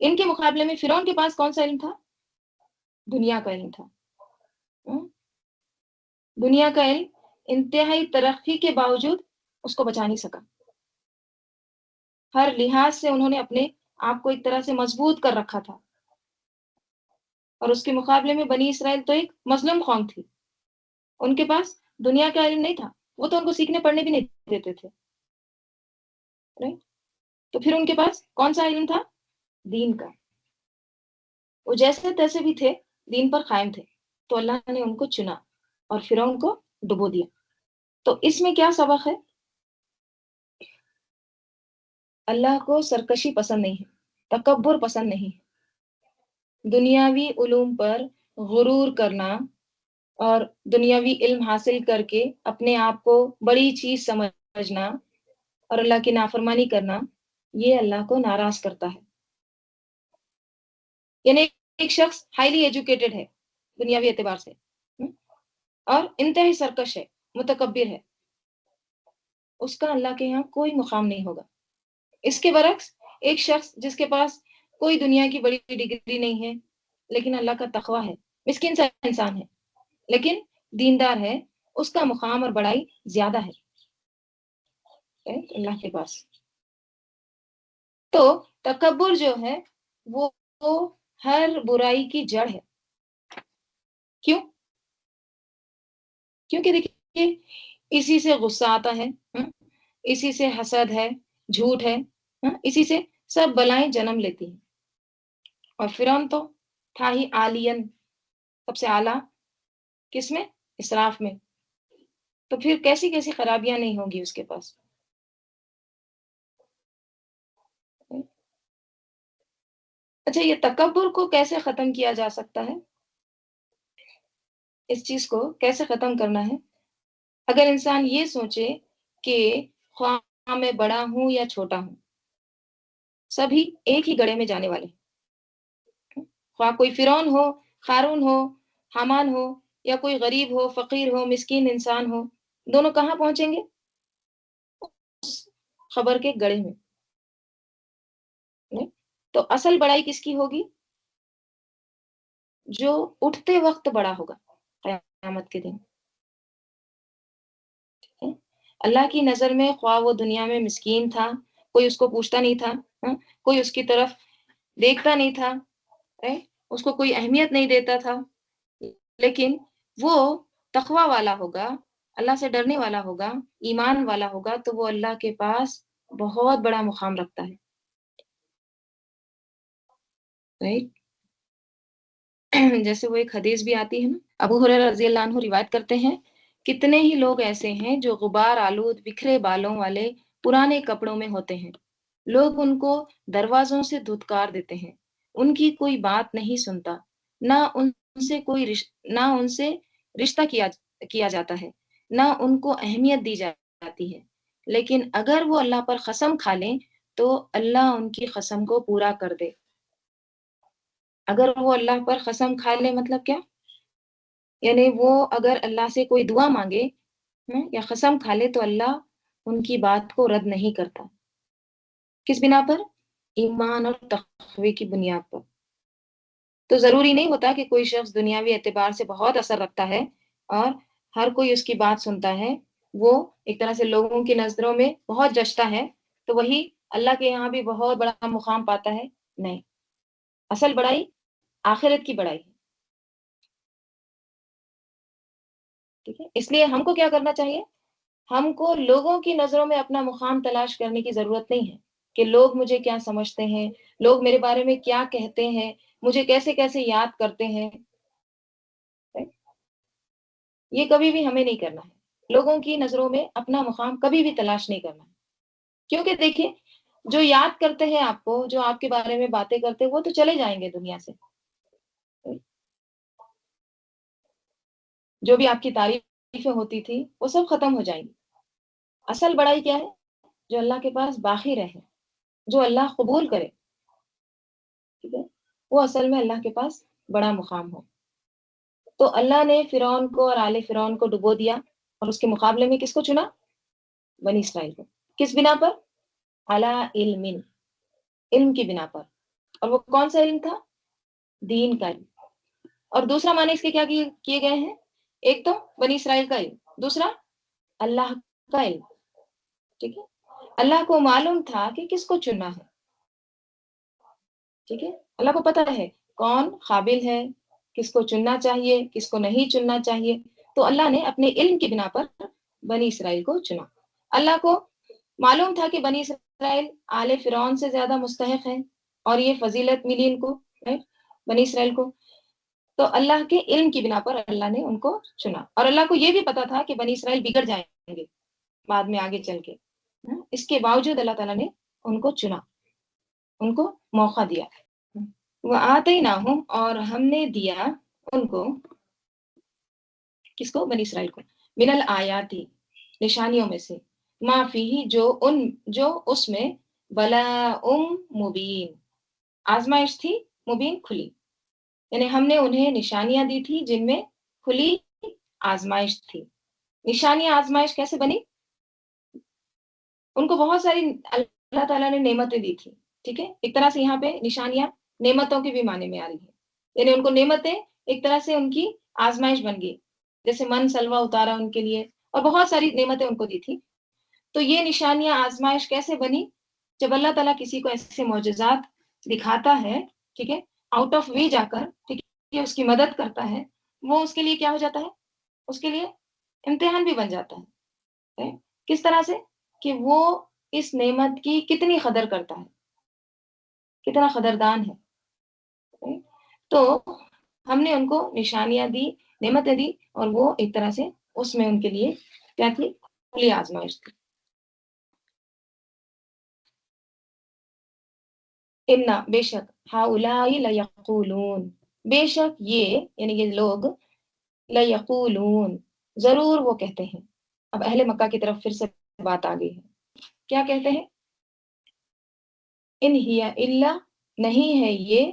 [SPEAKER 1] ان کے مقابلے میں فرعون کے پاس کون سا علم تھا؟ دنیا کا علم تھا۔ دنیا کا علم انتہائی ترقی کے باوجود اس کو بچا نہیں سکا، ہر لحاظ سے انہوں نے اپنے آپ کو ایک طرح سے مضبوط کر رکھا تھا، اور اس کے مقابلے میں بنی اسرائیل تو ایک مظلوم قوم تھی، ان کے پاس دنیا کا علم نہیں تھا، وہ تو ان کو سیکھنے پڑھنے بھی نہیں دیتے تھے، تو پھر ان کے پاس کون سا علم تھا؟ دین کا۔ وہ جیسے تیسے بھی تھے، دین پر قائم تھے، تو اللہ نے ان کو چنا اور فرعون کو ڈبو دیا۔ تو اس میں کیا سبق ہے؟ اللہ کو سرکشی پسند نہیں ہے، تکبر پسند نہیں ہے، دنیاوی علوم پر غرور کرنا اور دنیاوی علم حاصل کر کے اپنے آپ کو بڑی چیز سمجھنا اور اللہ کی نافرمانی کرنا، یہ اللہ کو ناراض کرتا ہے۔ یعنی ایک شخص ہائیلی ایجوکیٹڈ ہے دنیاوی اعتبار سے، اور انتہائی سرکش ہے، متکبر ہے، اس کا اللہ کے یہاں کوئی مقام نہیں ہوگا۔ اس کے برعکس ایک شخص جس کے پاس کوئی دنیا کی بڑی ڈگری نہیں ہے لیکن اللہ کا تقویٰ ہے، مسکین سا انسان ہے لیکن دیندار ہے، اس کا مقام اور بڑائی زیادہ ہے اللہ کے پاس۔ تو تکبر جو ہے وہ ہر برائی کی جڑ ہے۔ کیوں؟ کیونکہ دیکھیے اسی سے غصہ آتا ہے، اسی سے حسد ہے، جھوٹ ہے، اسی سے سب بلائیں جنم لیتی ہیں۔ اور فرعون تو تھا ہی عالین، سب سے اعلیٰ، کس میں؟ اسراف میں، تو پھر کیسی کیسی خرابیاں نہیں ہوں گی اس کے پاس۔ اچھا، یہ تکبر کو کیسے ختم کیا جا سکتا ہے؟ اس چیز کو کیسے ختم کرنا ہے؟ اگر انسان یہ سوچے کہ خواہ میں بڑا ہوں یا چھوٹا ہوں، سبھی ایک ہی گڑھے میں جانے والے ہیں، خواہ کوئی فرعون ہو، قارون ہو، حامان ہو، یا کوئی غریب ہو، فقیر ہو، مسکین انسان ہو، دونوں کہاں پہنچیں گے؟ خبر کے گڑھے میں. تو اصل بڑائی کس کی ہوگی؟ جو اٹھتے وقت بڑا ہوگا قیامت کے دن. اللہ کی نظر میں خواہ وہ دنیا میں مسکین تھا، کوئی اس کو پوچھتا نہیں تھا، کوئی اس کی طرف دیکھتا نہیں تھا، اس کو کوئی اہمیت نہیں دیتا تھا، لیکن وہ تقوی والا ہوگا، اللہ سے ڈرنے والا ہوگا، ایمان والا ہوگا، تو وہ اللہ کے پاس بہت بڑا مقام رکھتا ہے. جیسے وہ ایک حدیث بھی آتی ہے نا، ابو ہریرہ رضی اللہ عنہ روایت کرتے ہیں، کتنے ہی لوگ ایسے ہیں جو غبار آلود بکھرے بالوں والے پرانے کپڑوں میں ہوتے ہیں، لوگ ان کو دروازوں سے دھتکار دیتے ہیں، ان کی کوئی بات نہیں سنتا، نہ ان سے رشتہ کیا جاتا ہے، نہ ان کو اہمیت دی جاتی ہے، لیکن اگر وہ اللہ پر قسم کھا لیں تو اللہ ان کی قسم کو پورا کر دے. اگر وہ اللہ پر قسم کھا لے مطلب کیا؟ یعنی وہ اگر اللہ سے کوئی دعا مانگے یا قسم کھا لے تو اللہ ان کی بات کو رد نہیں کرتا. کس بنا پر؟ ایمان اور تقوی کی بنیاد پر. تو ضروری نہیں ہوتا کہ کوئی شخص دنیاوی اعتبار سے بہت اثر رکھتا ہے اور ہر کوئی اس کی بات سنتا ہے، وہ ایک طرح سے لوگوں کی نظروں میں بہت جچتا ہے تو وہی اللہ کے یہاں بھی بہت بڑا مقام پاتا ہے. نہیں، اصل بڑائی آخرت کی بڑائی ہے. ٹھیک ہے، اس لیے ہم کو کیا کرنا چاہیے؟ ہم کو لوگوں کی نظروں میں اپنا مقام تلاش کرنے کی ضرورت نہیں ہے کہ لوگ مجھے کیا سمجھتے ہیں، لوگ میرے بارے میں کیا کہتے ہیں، مجھے کیسے کیسے یاد کرتے ہیں. یہ کبھی بھی ہمیں نہیں کرنا ہے، لوگوں کی نظروں میں اپنا مقام کبھی بھی تلاش نہیں کرنا ہے. کیونکہ دیکھیں، جو یاد کرتے ہیں آپ کو، جو آپ کے بارے میں باتیں کرتے ہیں، وہ تو چلے جائیں گے دنیا سے. جو بھی آپ کی تعریفیں ہوتی تھی وہ سب ختم ہو جائیں گی. اصل بڑائی کیا ہے؟ جو اللہ کے پاس باقی رہے، جو اللہ قبول کرے. ٹھیک ہے، وہ اصل میں اللہ کے پاس بڑا مقام ہو. تو اللہ نے فرعون کو اور آل فرعون کو ڈبو دیا، اور اس کے مقابلے میں کس کو چنا؟ بنی اسرائیل کو. کس بنا پر؟ علی علم، علم کی بنا پر. اور وہ کون سا علم تھا؟ دین کا علم. اور دوسرا معنی اس کے کیا کیے گئے ہیں؟ ایک تو بنی اسرائیل کا علم، دوسرا اللہ کا علم. ٹھیک ہے، اللہ کو معلوم تھا کہ کس کو چننا ہے. ٹھیک ہے، اللہ کو پتہ ہے کون قابل ہے، کس کو چننا چاہیے، کس کو نہیں چننا چاہیے. تو اللہ نے اپنے علم کی بنا پر بنی اسرائیل کو چنا. اللہ کو معلوم تھا کہ بنی اسرائیل آل فرعون سے زیادہ مستحق ہیں اور یہ فضیلت ملی ان کو، بنی اسرائیل کو. تو اللہ کے علم کی بنا پر اللہ نے ان کو چنا. اور اللہ کو یہ بھی پتا تھا کہ بنی اسرائیل بگڑ جائیں گے بعد میں آگے چل کے. اس کے باوجود اللہ تعالیٰ نے ان کو چنا، ان کو موقع دیا. وہ آتے ہی نہ ہوں، اور ہم نے دیا ان کو، کس کو؟ بنی اسرائیل کو، من الآیاتی، نشانیوں میں سے، ما فیہ، جو اس میں، بلاء مبین، آزمائش تھی، مبین کھلی. یعنی ہم نے انہیں نشانیاں دی تھی جن میں کھلی آزمائش تھی. نشانیاں، آزمائش کیسے بنی؟ ان کو بہت ساری اللہ تعالیٰ نے نعمتیں دی تھی. ٹھیک ہے، ایک طرح سے یہاں پہ نشانیاں نعمتوں کے بھی معنی میں آ رہی ہے. یعنی ان کو نعمتیں ایک طرح سے ان کی آزمائش بن گئی، جیسے من سلوہ اتارا ان کے لیے، اور بہت ساری نعمتیں ان کو دی تھی. تو یہ نشانیاں، آزمائش کیسے بنی؟ جب اللہ تعالیٰ کسی کو ایسے معجزات دکھاتا ہے، ٹھیک ہے، آؤٹ آف وے جا کر، ٹھیک ہے، اس کی مدد کرتا ہے، وہ اس کے لیے کیا ہو جاتا ہے؟ اس کے لیے امتحان بھی بن جاتا ہے. کس طرح سے؟ کہ وہ اس نعمت کی کتنی قدر کرتا ہے، کتنا قدردان ہے. تو ہم نے ان کو نشانیاں دی، نعمتیں دی، اور وہ ایک طرح سے اس میں ان کے لیے کیا تھی؟ کھلی آزمائش تھی. اِنَّ، بے شک، ہؤلاء لیقولون، بے شک یہ، یعنی یہ لوگ، لیقولون، ضرور وہ کہتے ہیں. اب اہل مکہ کی طرف پھر سے بات آ گئی ہے. کیا کہتے ہیں؟ ان ہی الا، نہیں ہے یہ،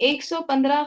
[SPEAKER 1] 115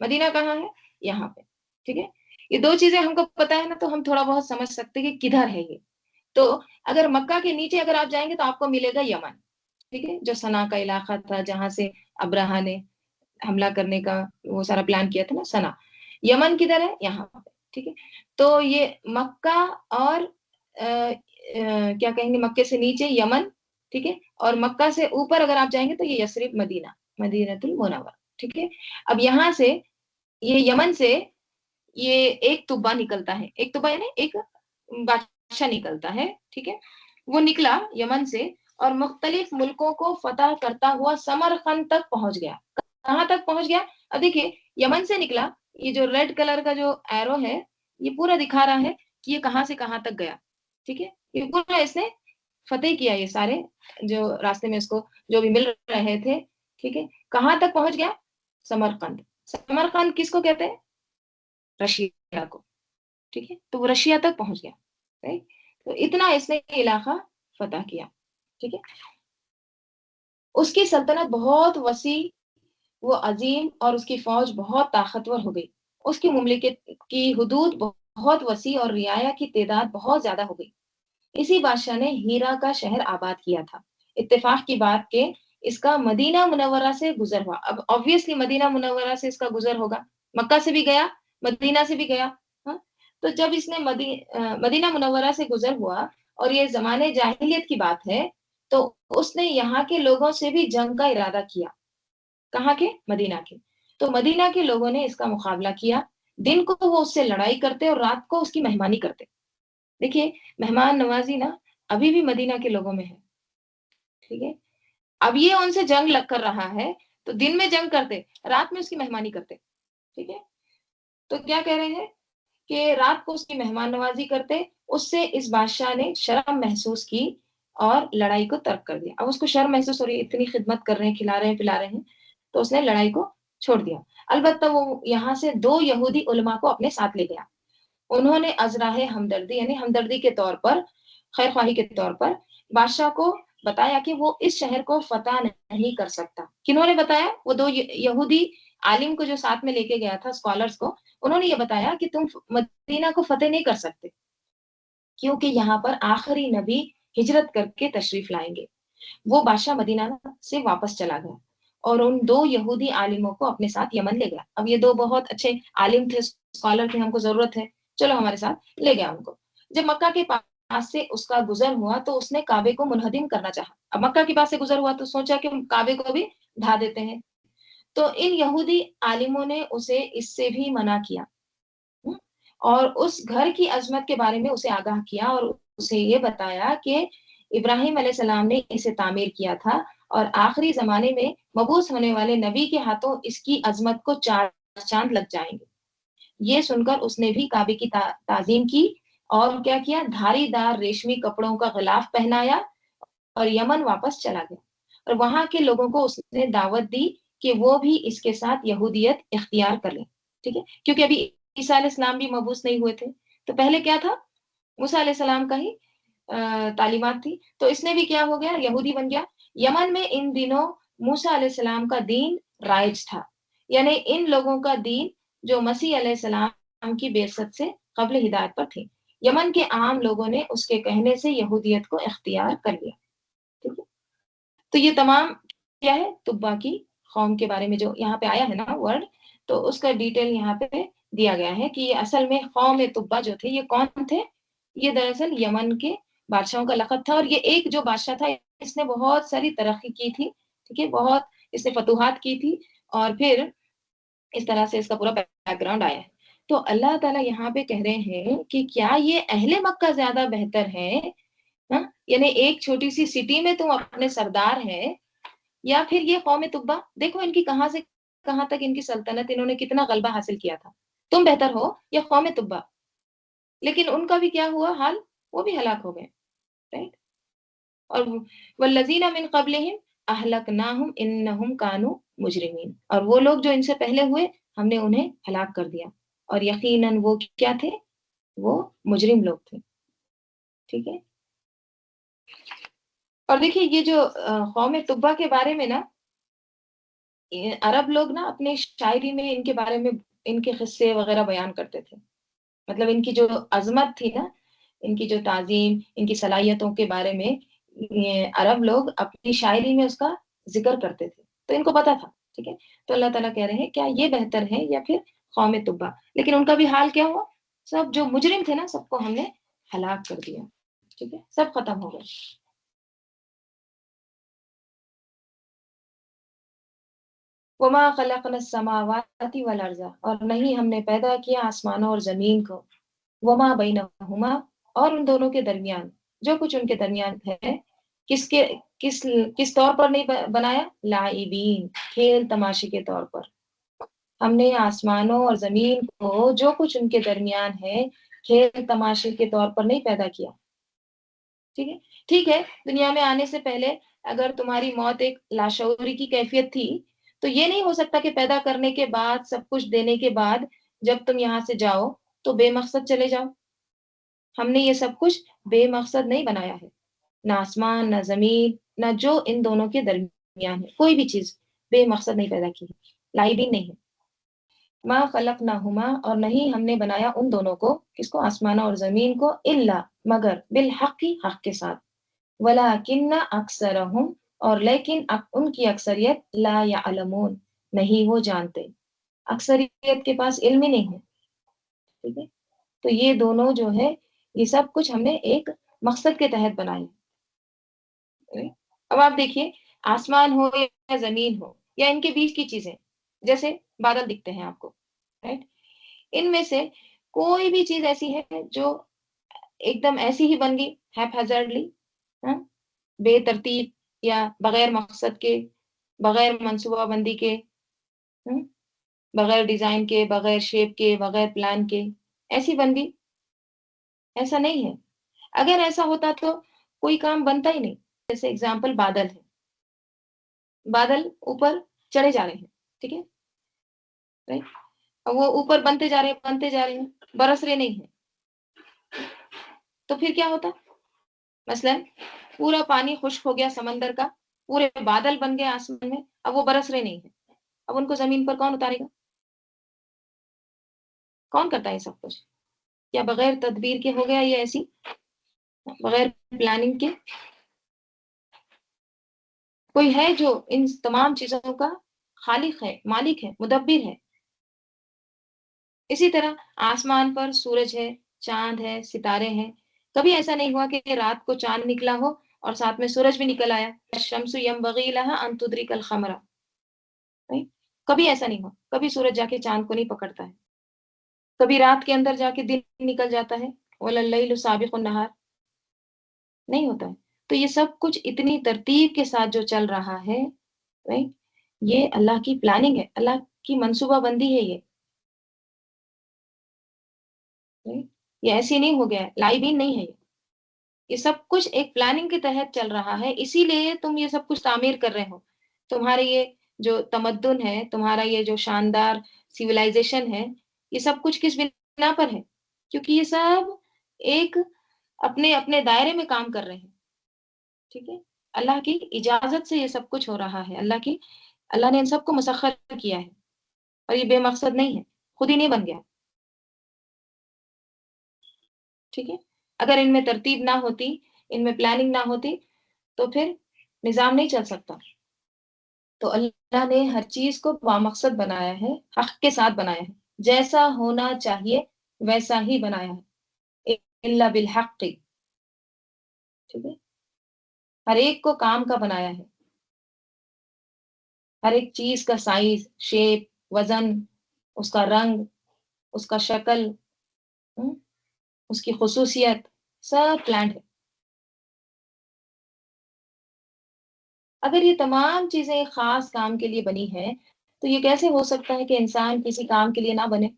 [SPEAKER 1] مدینہ کہاں ہے؟ یہاں پہ، ٹھیک ہے. یہ دو چیزیں ہم کو پتا ہے نا تو ہم تھوڑا بہت سمجھ سکتے ہیں کہ کدھر ہے یہ. تو اگر مکہ کے نیچے اگر آپ جائیں گے تو آپ کو ملے گا یمن، ٹھیک ہے، جو سنا کا علاقہ تھا جہاں سے ابراہا نے حملہ کرنے کا وہ سارا پلان کیا تھا نا، سنا. یمن کدھر ہے؟ یہاں پہ، ٹھیک ہے. تو یہ مکہ اور کیا کہیں گے، مکے سے نیچے یمن، ٹھیک ہے، اور مکہ سے اوپر اگر آپ جائیں گے تو یہ یثرب، مدینہ، مدینۃ المنورہ، ٹھیک ہے. اب یہاں سے یہ یمن سے یہ ایک طبہ نکلتا ہے، ایک طبہ یعنی ایک بادشاہ نکلتا ہے، ٹھیک ہے. وہ نکلا یمن سے اور مختلف ملکوں کو فتح کرتا ہوا سمرقند تک پہنچ گیا. کہاں تک پہنچ گیا؟ اب دیکھیے یمن سے نکلا، یہ جو ریڈ کلر کا جو ایرو ہے یہ پورا دکھا رہا ہے کہ یہ کہاں سے کہاں تک گیا، ٹھیک ہے. یہ پورا اس نے فتح کیا، یہ سارے جو راستے میں اس کو جو بھی مل رہے تھے، ٹھیک ہے. کہاں تک پہنچ گیا؟ سمرقند. سمرقند کس کو کہتے ہیں؟ رشیا کو، ٹھیک ہے. تو وہ رشیا تک پہنچ گیا، right؟ تو اتنا اس نے علاقہ فتح کیا، ٹھیک ہے. اس کی سلطنت بہت وسیع، وہ عظیم، اور اس کی فوج بہت طاقتور ہو گئی. اس کی مملکت کی حدود بہت وسیع اور رعایا کی تعداد بہت زیادہ ہو گئی. اسی بادشاہ نے ہیرا کا شہر آباد کیا تھا. اتفاق کی بات کہ اس کا مدینہ منورہ سے گزر ہوا. اب آبویسلی مدینہ منورہ سے اس کا گزر ہوگا، مکہ سے بھی گیا، مدینہ سے بھی گیا، ہاں. تو جب اس نے مدینہ منورہ سے گزر ہوا اور یہ زمانے جاہلیت کی بات ہے، تو اس نے یہاں کے لوگوں سے بھی جنگ کا ارادہ کیا. کہاں کے؟ مدینہ کے. تو مدینہ کے لوگوں نے اس کا مقابلہ کیا. دن کو وہ اس سے لڑائی کرتے اور رات کو اس کی مہمانی کرتے. دیکھیے مہمان نوازی نا ابھی بھی مدینہ کے لوگوں میں ہے، ٹھیک ہے. اب یہ ان سے جنگ لگ کر رہا ہے تو دن میں جنگ کرتے، رات میں اس کی مہمانی کرتے، ٹھیک ہے. تو کیا کہہ رہے ہیں کہ رات کو اس کی مہمان نوازی کرتے. اس سے اس بادشاہ نے شرم محسوس کی اور لڑائی کو ترک کر دیا. اب اس کو شرم محسوس ہو رہی ہے، اتنی خدمت کر رہے ہیں، کھلا رہے ہیں، پلا رہے ہیں، تو اس نے لڑائی کو چھوڑ دیا. البتہ وہ یہاں سے 2 یہودی علماء کو اپنے ساتھ لے گیا. انہوں نے ازراہ ہمدردی یعنی ہمدردی کے طور پر، خیر خواہی کے طور پر بادشاہ کو بتایا کہ وہ اس شہر کو فتح نہیں کر سکتا. کنہوں نے بتایا؟ وہ 2 یہودی عالم کو جو ساتھ میں لے کے گیا تھا، اسکالرز کو، انہوں نے یہ بتایا کہ تم مدینہ کو فتح نہیں کر سکتے کیونکہ یہاں پر آخری نبی ہجرت کر کے تشریف لائیں گے. وہ بادشاہ مدینہ سے واپس چلا گیا اور ان 2 یہودی عالموں کو اپنے ساتھ یمن لے گیا. اب یہ 2 بہت اچھے عالم تھے، اسکالر تھے، ہم کو ضرورت ہے، چلو ہمارے ساتھ لے گیا ان کو. جب مکہ کے پاس سے اس کا گزر ہوا تو اس نے کعبے کو منہدم کرنا چاہا. اب مکہ کے پاس سے گزر ہوا تو سوچا کہ کعبے کو بھی ڈھا دیتے ہیں. تو ان یہودی عالموں نے اسے اس سے بھی منع کیا اور اس گھر کی عظمت کے بارے میں اسے آگاہ کیا اور اسے یہ بتایا کہ ابراہیم علیہ السلام نے اسے تعمیر کیا تھا اور آخری زمانے میں مبعوث ہونے والے نبی کے ہاتھوں اس کی عظمت کو 4 چاند لگ جائیں گے. یہ سن کر اس نے بھی کعبے کی تعظیم کی اور کیا کیا؟ دھاری دار ریشمی کپڑوں کا غلاف پہنایا اور یمن واپس چلا گیا. اور وہاں کے لوگوں کو اس نے دعوت دی کہ وہ بھی اس کے ساتھ یہودیت اختیار کر لیں، ٹھیک ہے. کیونکہ ابھی عیسیٰ علیہ السلام بھی مبعوث نہیں ہوئے تھے، تو پہلے کیا تھا؟ موسیٰ علیہ السلام کا ہی تعلیمات تھی. تو اس نے بھی کیا ہو گیا؟ یہودی بن گیا. یمن میں ان دنوں موسیٰ علیہ السلام کا دین رائج تھا، یعنی ان لوگوں کا دین جو مسیح علیہ السلام کی بعثت سے قبل ہدایت پر تھے. یمن کے عام لوگوں نے اس کے کہنے سے یہودیت کو اختیار کر لیا، ٹھیک ہے. تو یہ تمام کیا ہے؟ تبا کی قوم کے بارے میں جو یہاں پہ آیا ہے نا ورڈ، تو اس کا ڈیٹیل یہاں پہ دیا گیا ہے کہ یہ اصل میں قوم تبا جو تھے یہ کون تھے؟ یہ دراصل یمن کے بادشاہوں کا لقب تھا. اور یہ ایک جو بادشاہ تھا اس نے بہت ساری ترقی کی تھی، ٹھیک ہے، بہت اس نے فتوحات کی تھی اور پھر اس طرح سے اس کا پورا بیک گراؤنڈ آیا ہے. تو اللہ تعالیٰ یہاں پہ کہہ رہے ہیں کہ کیا یہ اہل مکہ زیادہ بہتر ہے، یعنی ایک چھوٹی سی سٹی میں تم اپنے سردار ہیں، یا پھر یہ قوم تبا؟ دیکھو ان کی کہاں سے کہاں تک ان کی سلطنت، انہوں نے کتنا غلبہ حاصل کیا تھا. تم بہتر ہو یا قوم تبا؟ لیکن ان کا بھی کیا ہوا حال؟ وہ بھی ہلاک ہو گئے، رائٹ. اور والذین من قبلہم اہلکناہم انہم کانوا مجرمین، اور وہ لوگ جو ان سے پہلے ہوئے ہم نے انہیں ہلاک کر دیا اور یقیناً وہ کیا تھے؟ وہ مجرم لوگ تھے، ٹھیک ہے. اور دیکھیے یہ جو قوم تبا کے بارے میں نا، عرب لوگ نا اپنے شاعری میں ان کے بارے میں ان کے قصے وغیرہ بیان کرتے تھے. مطلب ان کی جو عظمت تھی نا، ان کی جو تعظیم، ان کی صلاحیتوں کے بارے میں یہ عرب لوگ اپنی شاعری میں اس کا ذکر کرتے تھے، تو ان کو پتا تھا. ٹھیک ہے، تو اللہ تعالیٰ کہہ رہے ہیں کیا یہ بہتر ہے یا پھر قوم تبا. لیکن ان کا بھی حال کیا ہوا، سب جو مجرم تھے نا سب کو ہم نے ہلاک کر دیا. ٹھیک ہے، سب ختم ہو گئے. وما خلقنا السماوات والارض، اور نہیں ہم نے پیدا کیا آسمانوں اور زمین کو. وما بینہما، اور ان دونوں کے درمیان جو کچھ ان کے درمیان ہے. کس کے کس کس طور پر نہیں بنایا؟ لاعبین، کھیل تماشے کے طور پر. ہم نے آسمانوں اور زمین کو جو کچھ ان کے درمیان ہے کھیل تماشے کے طور پر نہیں پیدا کیا. ٹھیک ہے، ٹھیک ہے. دنیا میں آنے سے پہلے اگر تمہاری موت ایک لاشعوری کی کیفیت تھی تو یہ نہیں ہو سکتا کہ پیدا کرنے کے بعد سب کچھ دینے کے بعد جب تم یہاں سے جاؤ تو بے مقصد چلے جاؤ. ہم نے یہ سب کچھ بے مقصد نہیں بنایا ہے. نہ آسمان، نہ زمین، نہ جو ان دونوں کے درمیان ہے، کوئی بھی چیز بے مقصد نہیں پیدا کی ہے، لائبین نہیں ہے. ما خلقناہما، اور نہیں ہم نے بنایا ان دونوں کو، کس کو؟ آسمان اور زمین کو، الا، مگر، بالحق، حق کے ساتھ. ولکن اکثرہم، اور لیکن ان کی اکثریت، لا یعلمون، نہیں وہ جانتے. اکثریت کے پاس علم ہی نہیں ہے. ٹھیک ہے، تو یہ دونوں جو ہے یہ سب کچھ ہم نے ایک مقصد کے تحت بنائے. اب آپ دیکھیے، آسمان ہو یا زمین ہو یا ان کے بیچ کی چیزیں، جیسے بادل دکھتے ہیں آپ کو، رائٹ؟ ان میں سے کوئی بھی چیز ایسی ہے جو ایک دم ایسی ہی بن گئی ہیپ ہیزارڈلی، بے ترتیب، یا بغیر مقصد کے، بغیر منصوبہ بندی کے، ہم، بغیر ڈیزائن کے، بغیر شیپ کے، بغیر پلان کے، ایسی بن گئی؟ ایسا نہیں ہے. اگر ایسا ہوتا تو کوئی کام بنتا ہی نہیں. جیسے اگزامپل بادل ہے، بادل اوپر چڑھے جا رہے ہیں، ٹھیک ہے، right؟ اور وہ اوپر بنتے جا رہے ہیں، بنتے جا رہے ہیں، برس رہے نہیں ہیں. تو پھر کیا ہوتا؟ مثلا پورا پانی خشک ہو گیا سمندر کا، پورے بادل بن گئے آسمان میں، اب وہ برس رہے نہیں ہیں. اب ان کو زمین پر کون اتارے گا؟ کون کرتا ہے سب کچھ؟ کیا بغیر تدبیر کے ہو گیا یہ ایسی، بغیر پلاننگ کے؟ کوئی ہے جو ان تمام چیزوں کا خالق ہے، مالک ہے، مدبر ہے. اسی طرح آسمان پر سورج ہے، چاند ہے، ستارے ہیں. کبھی ایسا نہیں ہوا کہ رات کو چاند نکلا ہو اور ساتھ میں سورج بھی نکل آیا. الشمس ينبغي لها ان تدرك القمر، کبھی ایسا نہیں ہوا. کبھی سورج جا کے چاند کو نہیں پکڑتا ہے. کبھی رات کے اندر جا کے دن نکل جاتا ہے. وَلَلَّيْلُ سَابِقُ النَّهَارِ، نہیں ہوتا ہے. تو یہ سب کچھ اتنی ترتیب کے ساتھ جو چل رہا ہے، یہ اللہ کی پلاننگ ہے، اللہ کی منصوبہ بندی ہے. یہ ایسی نہیں ہو گیا، لائبین نہیں ہے. یہ سب کچھ ایک پلاننگ کے تحت چل رہا ہے. اسی لیے تم یہ سب کچھ تعمیر کر رہے ہو. تمہارے یہ جو تمدن ہے، تمہارا یہ جو شاندار سیولائزیشن ہے، یہ سب کچھ کس بنا پر ہے؟ کیونکہ یہ سب ایک اپنے اپنے دائرے میں کام کر رہے ہیں. ٹھیک ہے، اللہ کی اجازت سے یہ سب کچھ ہو رہا ہے. اللہ نے ان سب کو مسخر کیا ہے، اور یہ بے مقصد نہیں ہے، خود ہی نہیں بن گیا. ٹھیک ہے، اگر ان میں ترتیب نہ ہوتی، ان میں پلاننگ نہ ہوتی تو پھر نظام نہیں چل سکتا. تو اللہ نے ہر چیز کو بامقصد بنایا ہے، حق کے ساتھ بنایا ہے، جیسا ہونا چاہیے ویسا ہی بنایا ہے. الا بالحق، ٹھیک ہے، ہر ایک کو کام کا بنایا ہے. ہر ایک چیز کا سائز، شیپ، وزن، اس کا رنگ، اس کا شکل، اس کی خصوصیت، سب پلانڈ ہے. اگر یہ تمام چیزیں ایک خاص کام کے لیے بنی ہیں تو یہ کیسے ہو سکتا ہے کہ انسان کسی کام کے لیے نہ بنے،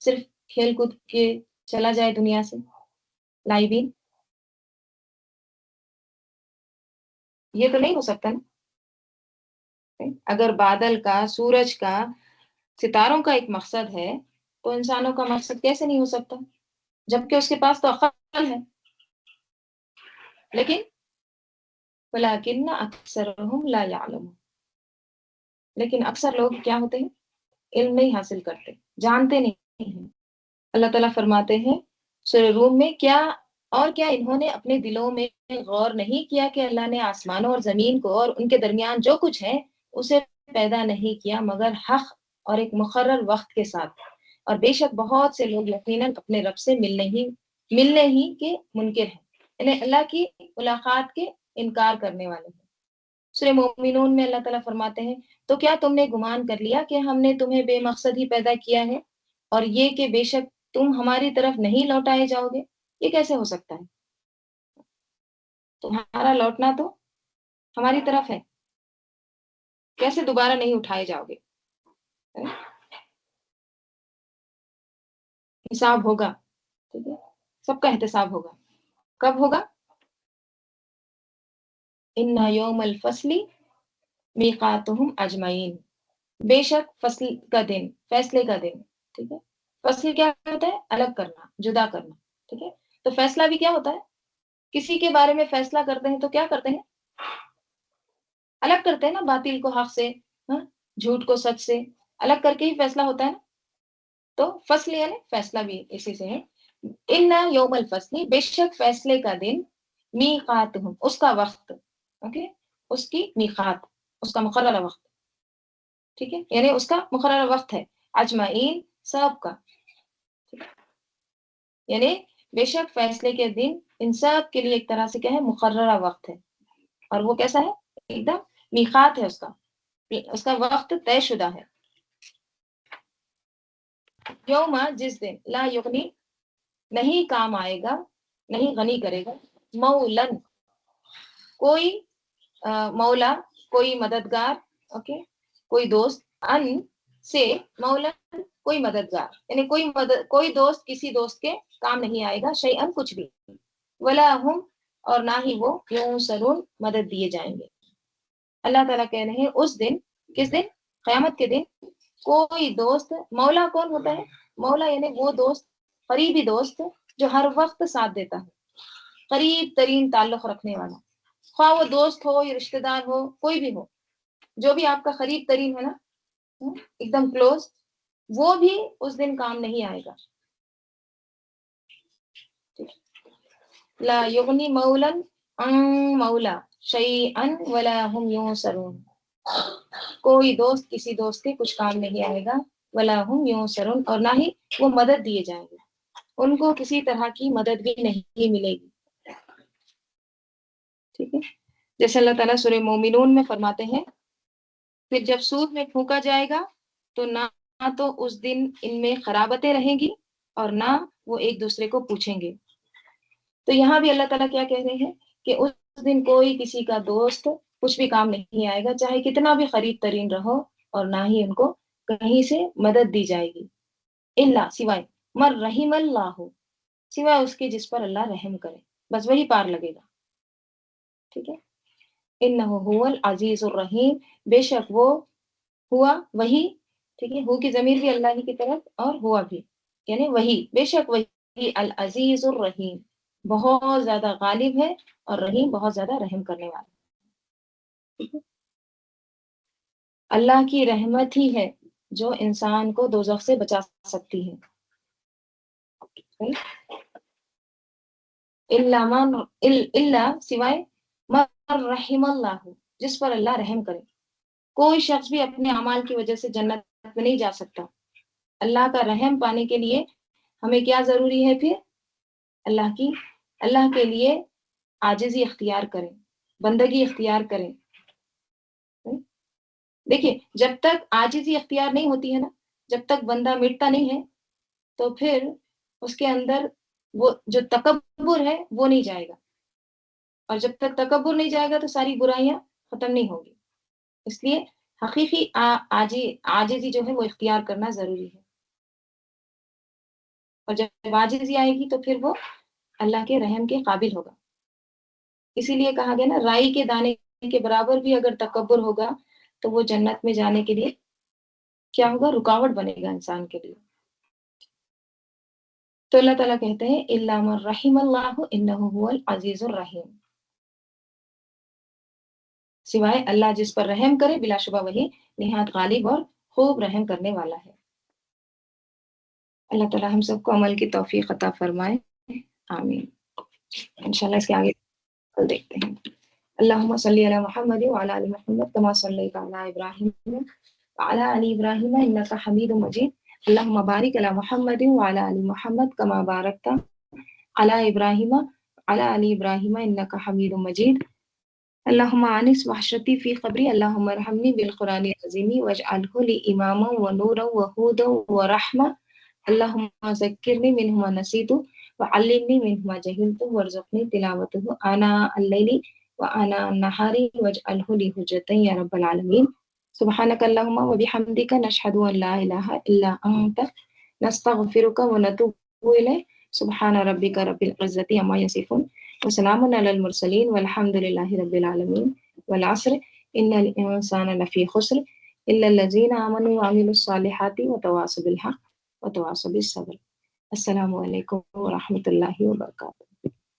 [SPEAKER 1] صرف کھیل کود کے چلا جائے دنیا سے لائبین؟ یہ تو نہیں ہو سکتا نا. اگر بادل کا، سورج کا، ستاروں کا ایک مقصد ہے تو انسانوں کا مقصد کیسے نہیں ہو سکتا؟ جبکہ اس کے پاس تو عقل ہے. لیکن وَلَٰكِنَّ أَكْثَرَهُمْ لَا يَعْلَمُونَ، لیکن اکثر لوگ کیا ہوتے ہیں، علم نہیں حاصل کرتے، جانتے نہیں ہیں۔ اللہ تعالیٰ فرماتے ہیں سورہ روم میں، کیا انہوں نے اپنے دلوں میں غور نہیں کیا کہ اللہ نے آسمانوں اور زمین کو اور ان کے درمیان جو کچھ ہے اسے پیدا نہیں کیا مگر حق اور ایک مقرر وقت کے ساتھ، اور بے شک بہت سے لوگ یقیناً اپنے رب سے ملنے ہی کے منکر ہیں، یعنی اللہ کی ملاقات کے انکار کرنے والے ہیں۔ سورہ مومنون میں اللہ تعالیٰ فرماتے ہیں، تو کیا تم نے گمان کر لیا کہ ہم نے تمہیں بے مقصد ہی پیدا کیا ہے، اور یہ کہ بے شک تم ہماری طرف نہیں لوٹائے جاؤ گے؟ یہ کیسے ہو سکتا ہے؟ تمہارا لوٹنا تو ہماری طرف ہے، کیسے دوبارہ نہیں اٹھائے جاؤ گے؟ حساب ہوگا، ٹھیک ہے، سب کا احتساب ہوگا۔ کب ہوگا؟ ان یوم الفصل میقاتہم اجمعین، بے شک فصل کا دن، فیصلے کا دن، ٹھیک ہے۔ فصل کیا ہوتا ہے؟ الگ کرنا، جدا کرنا، ٹھیک ہے۔ تو فیصلہ بھی کیا ہوتا ہے؟ کسی کے بارے میں فیصلہ کرتے ہیں تو کیا کرتے ہیں؟ الگ کرتے ہیں نا، باطل کو حق سے، ہاں، جھوٹ کو سچ سے الگ کر کے ہی فیصلہ ہوتا ہے نا۔ تو فصل یعنی فیصلہ بھی اسی سے ہے۔ ان یوم الفصل، بے شک فیصلے کا دن، میقاتہم، اس کا وقت، اوکے، اس کی میقات، اس کا مقررہ وقت، ٹھیک ہے، یعنی اس کا مقررہ وقت ہے، اجمعین، سب کا، یعنی بے شک فیصلے کے دن ان سب کے لیے ایک طرح سے کیا ہے، مقررہ وقت ہے، اور وہ کیسا ہے؟ ایک دم میقات ہے، اس کا وقت طے شدہ ہے۔ یوم، جس دن، لا یغنی، نہیں کام آئے گا، نہیں غنی کرے گا، مولن، کوئی مولا، کوئی مددگار، اوکے، کوئی دوست، ان سے، مولن، کوئی مددگار، یعنی کوئی دوست کسی دوست کے کام نہیں آئے گا، شیئن، کچھ بھی، ولا ہم، اور نہ ہی وہ، ینصرون، مدد دیے جائیں گے۔ اللہ تعالیٰ کہہ رہے ہیں اس دن، کس دن؟ قیامت کے دن، کوئی دوست، مولا کون ہوتا ہے؟ مولا یعنی وہ دوست، قریبی دوست جو ہر وقت ساتھ دیتا ہے، قریب ترین تعلق رکھنے والا، خواہ وہ دوست ہو یا رشتہ دار ہو، کوئی بھی ہو، جو بھی آپ کا قریب ترین ہے نا، ایک دم کلوز، وہ بھی اس دن کام نہیں آئے گا۔ لا یغنی مولا عن مولا شیئا ولا هم ینصرون، کوئی دوست کسی دوست کے کچھ کام نہیں آئے گا، ولا هم ینصرون، اور نہ ہی وہ مدد دیے جائیں گے، ان کو کسی طرح کی مدد بھی نہیں ملے گی، ٹھیک ہے۔ جیسے اللہ تعالیٰ سورہ مومنون میں فرماتے ہیں، پھر جب سور میں پھونکا جائے گا تو نہ تو اس دن ان میں خرابتیں رہیں گی اور نہ وہ ایک دوسرے کو پوچھیں گے۔ تو یہاں بھی اللہ تعالیٰ کیا کہہ رہے ہیں کہ اس دن کوئی کسی کا دوست کچھ بھی کام نہیں آئے گا، چاہے کتنا بھی قریب ترین رہو، اور نہ ہی ان کو کہیں سے مدد دی جائے گی، الا، سوائے، مر رحم اللہ، سوائے اس کے جس پر اللہ رحم کرے، بس وہی پار لگے گا، ٹھیک ہے۔ انہ هو العزیز الرحیم، بے شک وہ، ہوا وہی، ٹھیک ہے، ہو کی ضمیر بھی اللہ ہی کی طرف، اور ہوا بھی، یعنی وہی، بے شک وہی، العزیز الرحیم، بہت زیادہ غالب ہے، اور رحیم، بہت زیادہ رحم کرنے والا، ٹھیک ہے؟ اللہ کی رحمت ہی ہے جو انسان کو دوزخ سے بچا سکتی ہے، اللہ، سوائے، من رحم اللہ، جس پر اللہ رحم کرے، کوئی شخص بھی اپنے اعمال کی وجہ سے جنت میں نہیں جا سکتا۔ اللہ کا رحم پانے کے لیے ہمیں کیا ضروری ہے پھر؟ اللہ کے لیے عاجزی اختیار کریں، بندگی اختیار کریں۔ دیکھیے، جب تک عاجزی اختیار نہیں ہوتی ہے نا، جب تک بندہ مٹتا نہیں ہے، تو پھر اس کے اندر وہ جو تکبر ہے وہ نہیں جائے گا، اور جب تک تکبر نہیں جائے گا تو ساری برائیاں ختم نہیں ہوگی۔ اس لیے حقیقی عاجزی جو ہے وہ اختیار کرنا ضروری ہے، اور جب عاجزی آئے گی تو پھر وہ اللہ کے رحم کے قابل ہوگا۔ اسی لیے کہا گیا نا، رائی کے دانے کے برابر بھی اگر تکبر ہوگا تو وہ جنت میں جانے کے لیے کیا ہوگا؟ رکاوٹ بنے گا انسان کے لیے۔ تو اللہ تعالیٰ کہتے ہیں الا من رحم اللہ انہ هو العزیز الرحیم، سوائے اللہ جس پر رحم کرے بلا شبہ وہی نہایت غالب اور خوب رحم کرنے والا ہے. اللہ تعالیٰ ہم سب کو عمل کی توفیق عطا فرمائے. آمین. انشاءاللہ اس کے آگے کل دیکھتے ہیں. اللہم صلی علی محمد وعلی آل محمد کما صلیت علی ابراہیم وعلی آل ابراہیم انک حمید مجید. اللہم بارک علی محمد وعلی آل محمد کما بارکت علی ابراہیم وعلی آل ابراہیم انک حمید مجید. اللہم آنس وحشتی فی قبری. اللہم ارحمنی بالقرآن العظیم واجعلہ لی اماما ونورا وہودا ورحمہ. اللہم ذکرنی منہ ما نسیت وعلمنی منہ ما جہلت وارزقنی تلاوتہ آناء اللیل وآناء النہار واجعلہ لی حجۃ یا رب العالمین. سبحانک اللہم وبحمدک نشہد ان لا الہ الا انت نستغفرک ونتوب الیک. سبحان ربک رب العزۃ عما یصفون وسلام علی المرسلین والحمد للہ رب العالمین. والعصر ان الانسان لفی خسر الا الذین آمنوا وعملوا الصالحات وتواصوا بالحق وتواصوا بالصبر. السلام علیکم ورحمۃ اللہ وبرکاتہ.